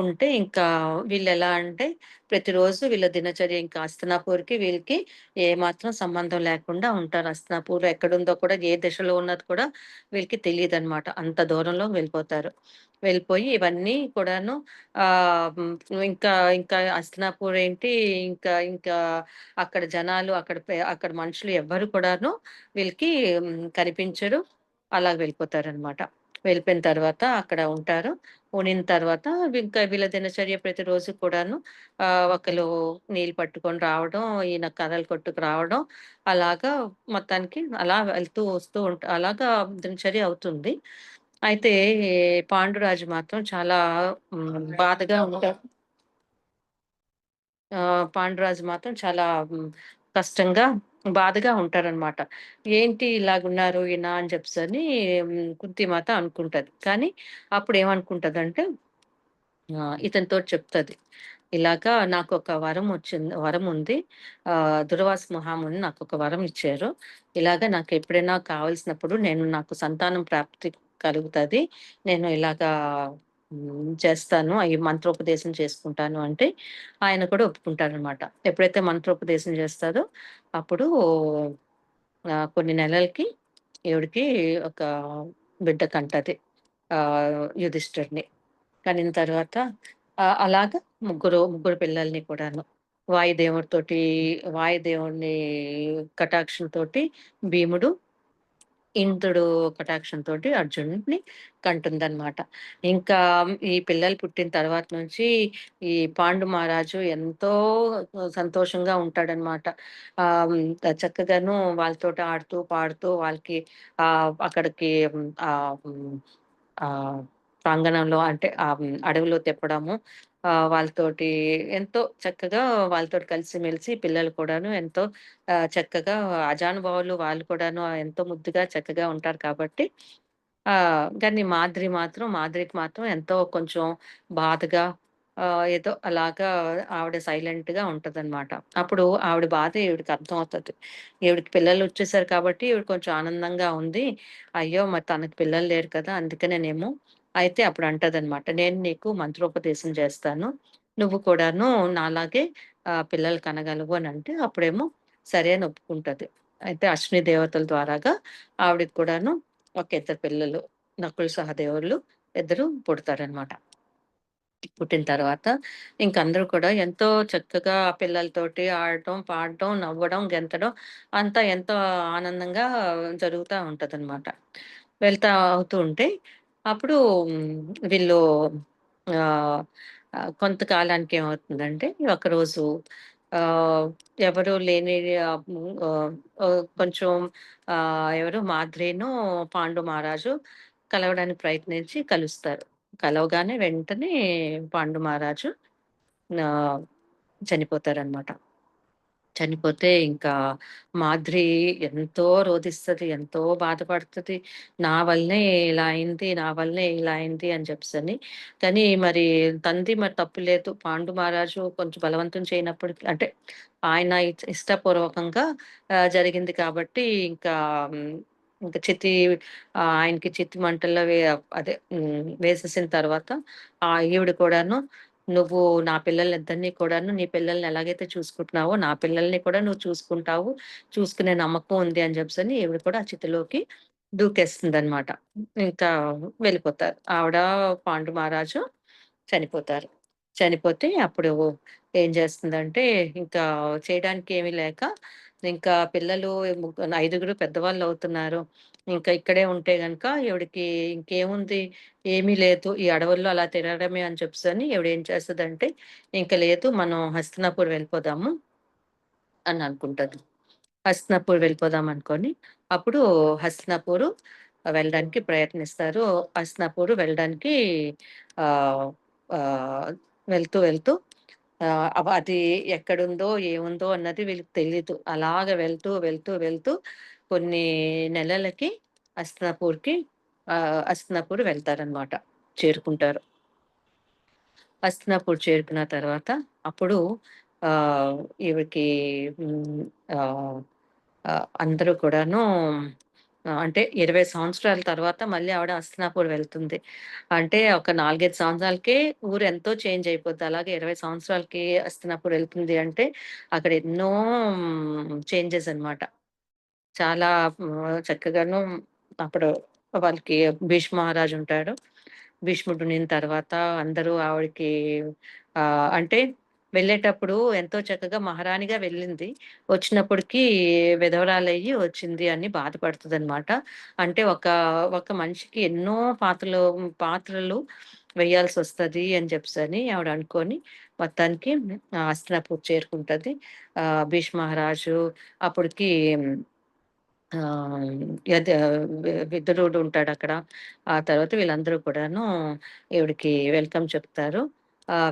ఉంటే ఇంకా వీళ్ళెలా అంటే ప్రతిరోజు వీళ్ళ దినచర్య ఇంకా హస్తినాపుర్‌కి వీళ్ళకి ఏమాత్రం సంబంధం లేకుండా ఉంటారు. హస్తినాపుర్ ఎక్కడుందో కూడా ఏ దిశలో ఉన్నది కూడా వీళ్ళకి తెలీదనమాట. అంత దూరంలో వెళ్ళిపోతారు. వెళ్ళిపోయి ఇవన్నీ కూడాను ఇంకా ఇంకా హస్తినాపుర్ ఏంటి ఇంకా అక్కడ జనాలు అక్కడ మనుషులు ఎవ్వరు కూడాను వీళ్ళకి కనిపించరు. అలా వెళ్ళిపోతారనమాట. వెళ్ళిపోయిన తర్వాత అక్కడ ఉంటారు. ఉండిన తర్వాత ఇంకా వీళ్ళ దినచర్య ప్రతిరోజు కూడాను ఒకళ్ళు నీళ్ళు పట్టుకొని రావడం, ఈయన కర్రలు కొట్టుకు రావడం, అలాగా మొత్తానికి అలా వెళ్తూ వస్తూ అలాగా దినచర్య అవుతుంది. అయితే పాండురాజు మాత్రం చాలా బాధగా ఉంటారు. పాండురాజు మాత్రం చాలా కష్టంగా, బాధగా ఉంటారనమాట. ఏంటి ఇలాగున్నారు ఈయన అని చెప్పేసని కుంతిమాత అనుకుంటది. కానీ అప్పుడేమనుకుంటదంటే ఇతనితోటి చెప్తది. ఇలాగా నాకొక వరం ఉంది. దుర్వాస మహాముని నాకొక వరం ఇచ్చారు. ఇలాగ నాకెప్పుడైనా కావాల్సినప్పుడు నాకు సంతానం ప్రాప్తి కలుగుతది. నేను ఇలాగా చేస్తాను. ఈ మంత్రోపదేశం చేసుకుంటాను అంటే, ఆయన కూడా ఒప్పుకుంటారనమాట. ఎప్పుడైతే మంత్రోపదేశం చేస్తారో అప్పుడు కొన్ని నెలలకి ఈవిడకి ఒక బిడ్డ కంటది. యుధిష్ఠిరుడిని. కనిన తర్వాత అలాగా ముగ్గురు పిల్లల్ని కూడాను. వాయుదేవుడితోటి వాయుదేవుడిని కటాక్షంతోటి భీముడు, ఇంద్రుడు కటాక్షంతోటి అర్జునుడిని కంటుందనమాట. ఇంకా ఈ పిల్లలు పుట్టిన తర్వాత నుంచి ఈ పాండు మహారాజు ఎంతో సంతోషంగా ఉంటాడనమాట. చక్కగాను వాళ్ళతోటి ఆడుతూ, పాడుతూ వాళ్ళకి అక్కడికి ఆహ్, హ్మ్, ఆహ్, ప్రాంగణంలో అంటే అడవిలో తిప్పడము. వాళ్ళతోటి ఎంతో చక్కగా వాళ్ళతోటి కలిసిమెలిసి పిల్లలు కూడాను ఎంతో చక్కగా అజానుభావులు వాళ్ళు కూడాను ఎంతో ముద్దుగా చక్కగా ఉంటారు కాబట్టి కానీ మాద్రికి మాత్రం ఎంతో కొంచెం బాధగా ఏదో అలాగా ఆవిడ సైలెంట్‌గా ఉంటదనమాట. అప్పుడు ఆవిడ బాధ ఈవిడకి అర్థమవుతది. ఈవిడకి పిల్లలొచ్చేసారు కాబట్టి ఈవిడ కొంచెం ఆనందంగా ఉంది. అయ్యో! మరి తనకి పిల్లలు లేరు కదా! అందుకనేనేమో అయితే అప్పుడు అంటదనమాట, "నేను నీకు మంత్రోపదేశం చేస్తాను. నువ్వు కూడాను నాలాగే పిల్లలు కనగలవు" అనంటే, అప్పుడేమో సరే అని ఒప్పుకుంటది. అయితే అశ్విని దేవతల ద్వారాగా ఆవిడకి కూడాను ఒక ఇద్దరు పిల్లలు, నకుల్, సహదేవులు ఇద్దరు పుడతారనమాట. పుట్టిన తర్వాత ఇంకందరూ కూడా ఎంతో చక్కగా ఆ పిల్లలతోటి ఆడటం, పాడటం, నవ్వడం, గెంతడం అంతా ఎంతో ఆనందంగా జరుగుతా ఉంటదనమాట. అవుతూ ఉంటే అప్పుడు వీళ్ళు ఆహ్, కొంతకాలానికి ఏమవుతుందంటే ఒకరోజు ఆహ్, ఎవరు లేని కొంచెం ఎవరు మాద్రేను, పాండు మహారాజు కలవడానికి ప్రయత్నించి కలుస్తారు. కలవగానే వెంటనే పాండు మహారాజు ఆహ్, చనిపోతారనమాట. చనిపోతే ఇంకా మాద్రి ఎంతో రోదిస్తది. ఎంతో బాధపడతది. నా వల్లనే ఇలా అయింది. నా వల్లనే ఇలా అయింది అని చెప్పేసని. కానీ మరి తంది మరి తప్పు లేదు. పాండు మహారాజు కొంచెం బలవంతం చేయనప్పటికి అంటే ఆయన ఇష్టపూర్వకంగా జరిగింది కాబట్టి ఇంకా హ్మ్, ఇంక ఆయనకి చితి మంటల్లో అదే వేసేసిన తర్వాత ఈవిడ కూడాను నువ్వు నా పిల్లలిద్దరిని కూడాను నీ పిల్లల్ని ఎలాగైతే చూసుకుంటున్నావో, నా పిల్లల్ని కూడా నువ్వు చూసుకుంటావు. చూసుకునే నమ్మకం ఉంది అని చెప్పేసని ఈవిడ కూడా ఆ చితిలోకి దూకేస్తుందనమాట. ఇంకా వెళ్ళిపోతారు. ఆవిడ, పాండు మహారాజు చనిపోతారు. చనిపోతే అప్పుడు ఏం చేస్తుందంటే, ఇంకా చేయడానికి ఏమీ లేక, ఇంకా పిల్లలు ఐదుగురు పెద్దవాళ్ళవుతున్నారు. ఇంకా ఇక్కడే ఉంటే గనక ఈవిడకి ఇంకేముంది, ఏమీ లేదు. ఈ అడవుల్లో అలా తిరగడమే అని చెప్పేసని ఈవిడేం చేస్తదంటే, ఇంక లేదు మనం హస్తినాపురం వెళ్ళిపోదాము అని అనుకుంటది. హస్తినాపూర్ వెళ్ళిపోదాం అనుకోని, అప్పుడు హస్తినాపూరు వెళ్ళడానికి ప్రయత్నిస్తారు. హస్తినాపూరు వెళ్ళడానికి ఆహ్, ఆహ్, వెళ్తూ అది ఎక్కడుందో, ఏముందో అన్నది వీళ్ళకి తెలీదు. అలాగ వెళ్తూ కొన్ని నెలలకి హస్తినాపూర్ వెళ్తారనమాట. చేరుకుంటారు. హస్తినాపూర్ చేరుకున్న తర్వాత అప్పుడు ఆహ్, ఈవిడకి హ్మ్, ఆహ్, అందరూ కూడాను అంటే 20 సంవత్సరాల తర్వాత మళ్ళీ ఆవిడ హస్తినాపూర్ వెళ్తుంది. అంటే ఒక 4, 5 సంవత్సరాలకే ఊరు ఎంతో చేంజ్ అయిపోద్ది. అలాగే 20 సంవత్సరాలకి హస్తినాపూర్ వెళ్తుంది అంటే అక్కడ ఎన్నో చేంజెస్ అన్నమాట. చాలా చక్కగాను అప్పుడు వాళ్ళకి భీష్మ మహారాజు ఉంటాడు. భీష్ముడునిన తర్వాత అందరూ ఆవిడకి అంటే వెళ్ళేటప్పుడు ఎంతో చక్కగా మహారాణిగా వెళ్ళింది. వచ్చినప్పటికి విధవరాలయ్యి వచ్చింది అని బాధపడుతదనమాట. అంటే ఒక మనిషికి ఎన్నో పాత్రలు వేయాల్సొస్తది అని చెప్పేసని ఆవిడ అనుకోని మొత్తానికి హస్తినాపురం చేరుకుంటది. భీష్మ మహారాజు అప్పటికి ఆహ్, యద విదురుడు ఉంటాడక్కడ. ఆ తర్వాత వీళ్ళందరూ కూడాను ఈవిడకి వెల్కమ్ చెప్తారు.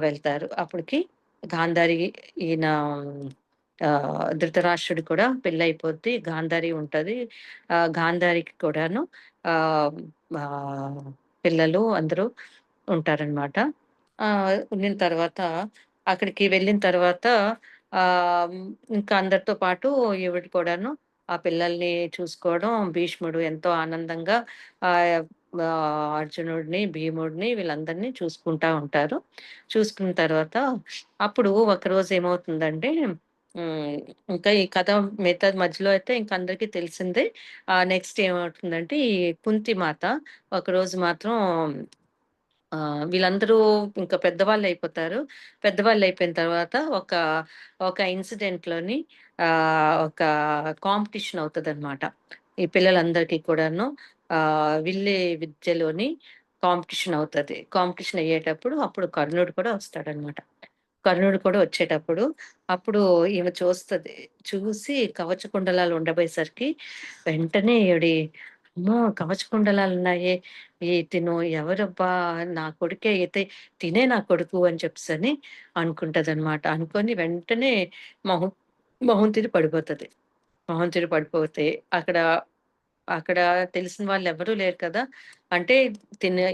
వెళ్తారు. అప్పటికి గాంధారి ఈయన ధృతరాష్ట్రుడు కూడా పెళ్లయిపోద్ది. గాంధారి ఉంటది. గాంధారికి కూడాను ఆహ్, ఆహ్, పిల్లలు అందరూ ఉంటారనమాట. ఉండిన తర్వాత అక్కడికి వెళ్ళిన తర్వాత ఆహ్, ఇంకా అందరితో పాటు ఈవిడ కూడాను ఆ పిల్లల్ని చూసుకోవడం, భీష్ముడు ఎంతో ఆనందంగా ఆహ్, అర్జునుడిని, భీముడిని వీళ్ళందరినీ చూసుకుంటా ఉంటారు. చూసుకున్న తర్వాత అప్పుడు ఒకరోజు ఏమవుతుందంటే హ్మ్. ఇంకా ఈ కథ మిగతాది మధ్యలో అయితే ఇంక అందరికీ తెలిసిందే. నెక్స్ట్ ఏమవుతుందంటే ఈ కుంతి మాత ఒకరోజు మాత్రం వీళ్ళందరూ ఇంకా పెద్దవాళ్ళయిపోతారు. పెద్దవాళ్ళయిపోయిన తర్వాత ఒక ఇన్సిడెంట్‌లోని ఒక కాంపిటీషన్ అవుతదనమాట. ఈ పిల్లలందరికీ కూడాను విల్లే విద్యలోని కాంపిటీషన్ అవుతది. కాంపిటీషన్ అయ్యేటప్పుడు అప్పుడు కర్ణుడు కూడా వస్తాడనమాట. కర్ణుడు కూడా వచ్చేటప్పుడు, అప్పుడు ఈమె చూస్తది. చూసి కవచ కుండలాలు ఉండబోయేసరికి వెంటనే అమ్మో! కవచ కుండలాలున్నాయే! తిను ఎవరబ్బా! నా కొడుకే అయితే తినే నా కొడుకు అని చెప్పేసని అనుకుంటదనమాట. అనుకోని వెంటనే మొహం మొహం తిరి పడిపోతది. మొహం తిరి పడిపోతే అక్కడ అక్కడ తెలిసిన వాళ్ళెవ్వరూ లేరు కదా! అంటే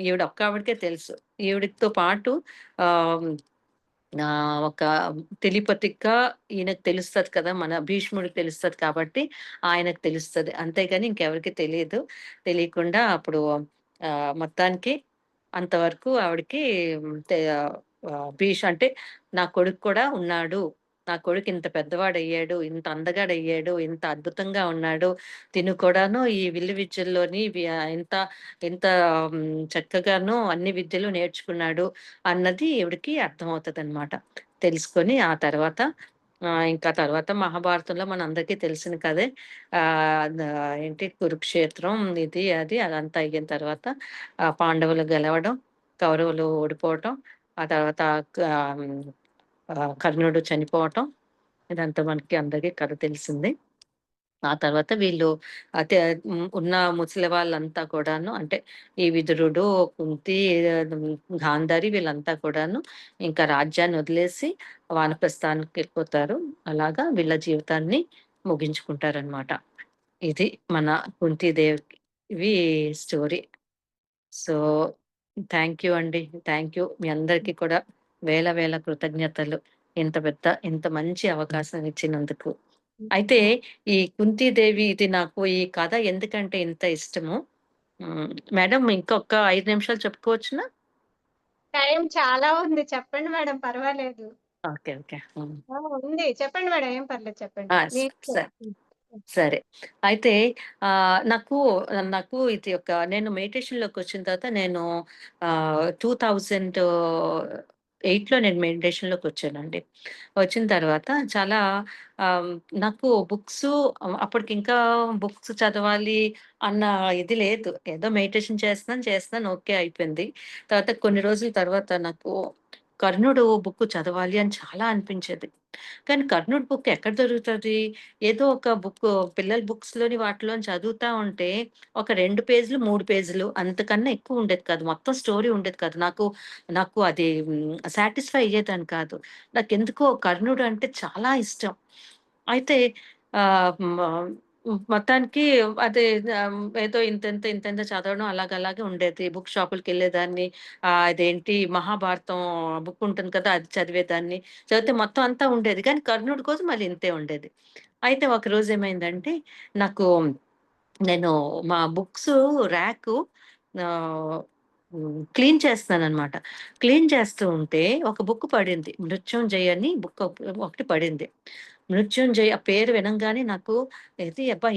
ఈవిడ ఒక్క ఆవిడకే తెలుసు. ఈవిడతో పాటు ఆహ్ ఒక టెలిపతిక్‌గా ఈయనకు తెలుస్తది కదా! మన భీష్ముడికి తెలుస్తది కాబట్టి ఆయనకు తెలుస్తది. అంతేగాని ఇంకెవరికీ తెలీదు. తెలియకుండా అప్పుడు మొత్తానికి అంతవరకు ఆవిడకి అంటే నా కొడుకు కూడా ఉన్నాడు. నా కొడుకు ఇంత పెద్దవాడయ్యాడు, ఇంత అందగాడయ్యాడు, ఇంత అద్భుతంగా ఉన్నాడు. తిను కూడాను ఈ విల్లు విద్యల్లోని ఇంత ఇంత చక్కగాను అన్ని విద్యలు నేర్చుకున్నాడు అన్నది ఈవిడకి అర్థమవుతదనమాట. తెలుసుకొని ఆ తర్వాత ఇంకా తర్వాత మహాభారతంలో మనందరికీ తెలిసిన కథే. ఏంటి కురుక్షేత్రం ఇది, అది అదంతా అయిన తర్వాత పాండవులు గెలవడం, కౌరవులు ఓడిపోవటం, ఆ తర్వాత హ్మ్, కర్ణుడు చనిపోవటం, ఇదంతా మనకి అందరికీ కథ తెలిసిందే. ఆ తర్వాత వీళ్ళు ఉన్న ముసలి వాళ్ళంతా కూడాను అంటే ఈ విదురుడు, కుంతి, గాంధారి వీళ్ళంతా కూడాను ఇంకా రాజ్యాన్ని వదిలేసి వానప్రస్థానానికి వెళ్ళిపోతారు. అలాగా వీళ్ళ జీవితాన్ని ముగించుకుంటారనమాట. ఇది మన కుంతీదేవి స్టోరీ. సో, థ్యాంక్ యూ అండి. Thank you. మీ అందరికీ కూడా వేల వేల కృతజ్ఞతలు. ఇంత మంచి అవకాశం ఇచ్చినందుకు. అయితే ఈ కుంతీదేవి ఇది నాకు ఈ కథ ఎందుకంటే ఇంత ఇష్టమో మేడం ఇంకొక 5 నిమిషాలు చెప్పుకోవచ్చునా? టైం చాలా ఉంది. చెప్పండి మేడం, పర్వాలేదు. ఓకే. ఓకే. హ్మ్. ఉంది. చెప్పండి మేడం, ఏం పర్లేదు చెప్పండి. ఆ! మీకు సరే. సరే. అయితే నాకు నాకు ఇది నేను మెడిటేషన్‌లోకొచ్చిన తర్వాత నేను 2008లో నేను మెడిటేషన్‌లోకొచ్చానండి. వచ్చిన తర్వాత చాలా ఆహ్, నాకు అప్పటికింకా బుక్స్ చదవాలి అన్న ఇది లేదు. ఏదో మెడిటేషన్ చేస్తున్నాను ఓకే అయిపోయింది. తర్వాత కొన్ని రోజుల తర్వాత నాకు కర్ణుడు బుక్ చదవాలి అని చాలా అనిపించేది. కానీ కర్ణుడి బుక్ ఎక్కడ దొరుకుతది? ఏదో ఒక పిల్లల బుక్స్‌లోని వాటిలోని చదువుతా ఉంటే, ఒక 2 పేజీలు, 3 పేజీలు అంతకన్నా ఎక్కువ ఉండేది కాదు. మొత్తం స్టోరీ ఉండేది కాదు. నాకు నాకు అది సాటిస్ఫై అయ్యేదాన్ని కాదు. నాకెందుకో కర్ణుడు అంటే చాలా ఇష్టం. అయితే ఆహ్, మ మొత్తానికి అదే ఏదో ఇంతింత చదవడం అలాగే ఉండేది. బుక్ షాపులకెళ్ళేదాన్ని. అదేంటి మహాభారతం బుక్ ఉంటుంది కదా! అది చదివేదాన్ని. చదివితే మొత్తం అంతా ఉండేది. కానీ కర్ణుడి కోసం మళ్ళీ ఇంతే ఉండేది. అయితే ఒకరోజు ఏమైందంటే, నాకు నేను మా బుక్సు ర్యాకు ఆహ్, క్లీన్ చేస్తున్నాననమాట. క్లీన్ చేస్తూ ఉంటే ఒక బుక్ పడింది. 'మృత్యుంజయ్' అని బుక్ ఒకటి పడింది. 'మృత్యుంజయ్' ఆ పేరు వినంగానే నాకు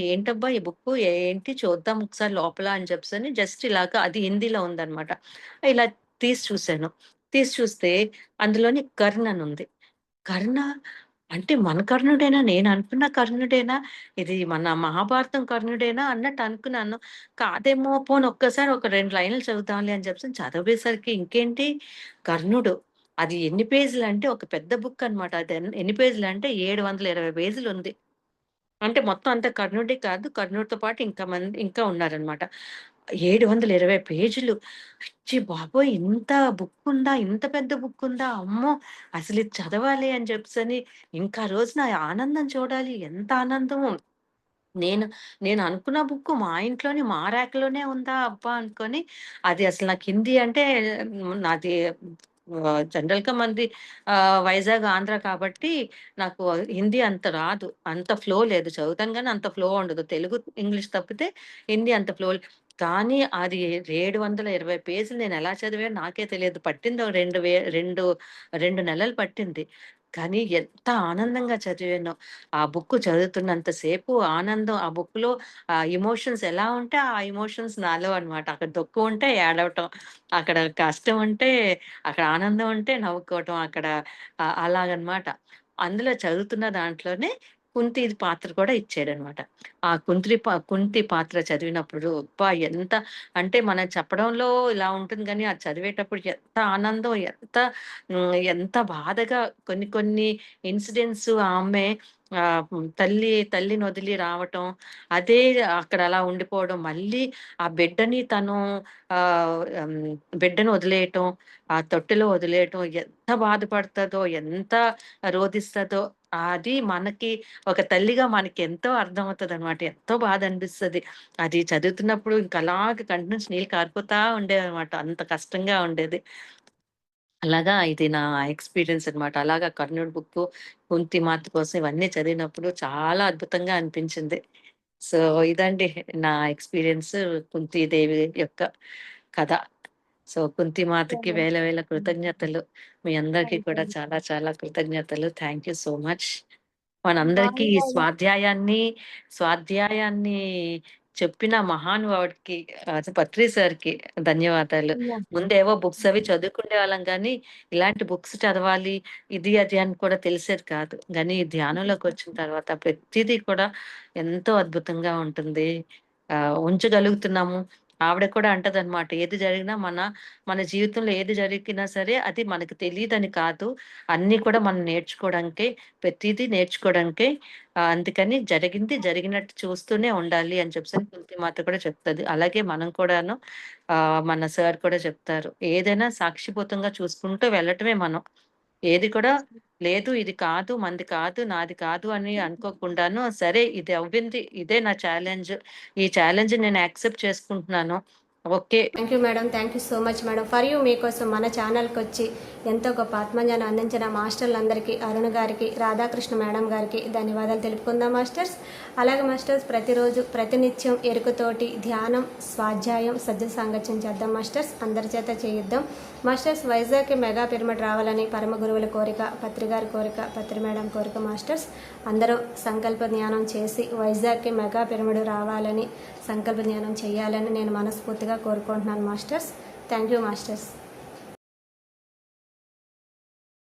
ఏంటబ్బా ఈ బుక్కు ఏంటి చూద్దాం ఒకసారి లోపల అని చెప్పేసని జస్ట్ ఇలాగా అది హిందీలో ఉందనమాట. ఇలా తీసి చూసాను. తీసి చూస్తే అందులోని 'కర్ణ్' అని ఉంది. 'కర్ణ' అంటే మన కర్ణుడేనా? నేననుకున్న కర్ణుడేనా? ఇది మన మహాభారతం కర్ణుడేనా అన్నట్టు అనుకున్నాను. కాదేమో పోనీ ఒక్కసారి ఒక 2 లైన్‌లు చదువుదాంలే అని చెప్పేసి చదివేసరికి ఇంకేంటి కర్ణుడు. అది ఎన్ని పేజీలంటే ఒక పెద్ద బుక్ అన్నమాట. అది ఎన్ని పేజీలంటే 720 పేజీలుంది. అంటే మొత్తం అంతా కర్ణుడే కాదు. కర్ణుడితో పాటు ఇంకా ఉన్నారనమాట. 720 పేజీలు. అచ్చి బాబోయ్! ఇంత బుక్కుందా? ఇంత పెద్ద బుక్కుందా? అమ్మో! అసలిది చదవాలి అని చెప్పేసని ఇంకా ఆ రోజు నా ఆనందం చూడాలి. ఎంత ఆనందమో. నేను నేను అనుకున్న బుక్కు మా ఇంట్లోనే మా ర్యాక్‌లోనే ఉందా అబ్బా! అనుకోని అది అసలు నాకు హిందీ అంటే నాది జనరల్‌గా మనది వైజాగ్, ఆంధ్ర కాబట్టి నాకు హిందీ అంత రాదు. అంత ఫ్లో లేదు. చదువుతాను గానీ అంత ఫ్లో ఉండదు. తెలుగు, ఇంగ్లీష్ తప్పితే హిందీ అంత ఫ్లో కానీ అది 720 పేజీలు నేనెలా చదివానో నాకే తెలియదు. పట్టింది ఓ 2 నెలలు పట్టింది. కానీ ఎంత ఆనందంగా చదివానో. ఆ బుక్ చదువుతున్నంత సేపు ఆనందం ఆ బుక్‌లో ఎమోషన్స్ ఎలా ఉంటే ఆ ఎమోషన్స్ నాలో అన్నమాట. అక్కడ దుఃఖం ఉంటే ఏడవటం, అక్కడ కష్టం ఉంటే అక్కడ ఆనందం ఉంటే నవ్వుకోవటం అక్కడ అలాగనమాట. అందులో చదువుతున్న దాంట్లోనే కుంతి పాత్ర కూడా ఇచ్చాడనమాట. ఆ కుంతి పాత్ర చదివినప్పుడు అబ్బా! ఎంత అంటే మనం చెప్పడంలో ఇలా ఉంటుంది గానీ, అది చదివేటప్పుడు ఎంత ఆనందం, ఎంత బాధగా కొన్ని కొన్ని ఇన్సిడెంట్స్ ఆమె తల్లినొదిలి రావటం, అదే అక్కడ అలా ఉండిపోవడం, మళ్ళీ ఆ బిడ్డని తను బిడ్డను వదిలేయటం, ఆ తొట్టెలో వదిలేయటం ఎంత బాధపడతదో, ఎంత రోదిస్తదో, అది మనకి ఒక తల్లిగా మనకెంతో అర్థమవుతదనమాట. ఎంతో బాధనిపిస్తది. అది చదువుతున్నప్పుడు ఇంక అలాగ కంటి నుంచి నీళ్ళు కారిపోతా ఉండేవనమాట. అంత కష్టంగా ఉండేది. అలాగా ఇది నా ఎక్స్‌పీరియన్స్ అన్నమాట. అలాగా కర్ణుడి బుక్కు, కుంతి మాత కోసం ఇవన్నీ చదివినప్పుడు చాలా అద్భుతంగా అనిపించింది. సో, ఇదండి నా ఎక్స్‌పీరియన్స్ కుంతీదేవి యొక్క కథ. సో కుంతి మాతకి వేల వేల కృతజ్ఞతలు. మీ అందరికీ కూడా చాలా చాలా కృతజ్ఞతలు. Thank you so much. మనందరికీ ఈ స్వాధ్యాయాన్ని చెప్పిన మహానుభావుడికి పత్రి సార్‌కి ధన్యవాదాలు. ముందేవో బుక్స్ అవి చదువుకునే వాళ్ళం గానీ, ఇలాంటి బుక్స్ చదవాలి, ఇది అది అని కూడా తెలిసేది కాదు. గానీ ఈ ధ్యానంలోకి వచ్చిన తర్వాత ప్రతిదీ కూడా ఎంతో అద్భుతంగా ఉంటుంది. ఉంచగలుగుతున్నాము. ఆవిడ కూడా అంటదనమాట. ఏది జరిగినా మన జీవితంలో ఏది జరిగినా సరే అది మనకు తెలీదని కాదు. అన్నీ కూడా మనం నేర్చుకోవడానికే, ప్రతీదీ నేర్చుకోవడానికే. అందుకని జరిగింది జరిగినట్టు చూస్తూనే ఉండాలి అని చెప్పేసని కుంతి మాత కూడా చెప్తది. అలాగే మనం కూడాను మన సార్ కూడా చెప్తారు. ఏదైనా సాక్షిభూతంగా చూసుకుంటూ వెళ్ళటమే మనం. ఏది కూడా లేదు ఇది కాదు, మనది కాదు, నాది కాదు అని అనుకోకుండాను, సరే ఇది అవ్వింది. ఇదే నా ఛాలెంజ్. ఈ ఛాలెంజ్ నేను యాక్సెప్ట్ చేసుకుంటున్నాను. Okay. Thank you madam. Thank you so much madam. For you మీకోసం మన ఛానల్కి వచ్చి ఎంతో గొప్ప ఆత్మజ్ఞానం అందించిన మాస్టర్లందరికీ, అరుణ్ గారికి, రాధాకృష్ణ మేడం గారికి ధన్యవాదాలు తెలుపుకుందాం మాస్టర్స్. అలాగే మాస్టర్స్ ప్రతిరోజు ప్రతినిత్యం ఎరుకుతోటి ధ్యానం, స్వాధ్యాయం, సజ్జన సాంగత్యం చేద్దాం మాస్టర్స్. అందరి చేత చేయిద్దాం మాస్టర్స్. వైజాగ్కి మెగా పిరమిడ్ రావాలని పరమ గురువుల కోరిక, పత్రి గారి కోరిక, పత్రి మేడం కోరిక మాస్టర్స్. అందరూ సంకల్ప ధ్యానం చేసి వైజాగ్కి మెగా పిరమిడ్ రావాలని, సంకల్ప ధ్యానం చేయాలని నేను మనస్ఫూర్తిగా కోరుకుంటున్నాను మాస్టర్స్. Thank you masters.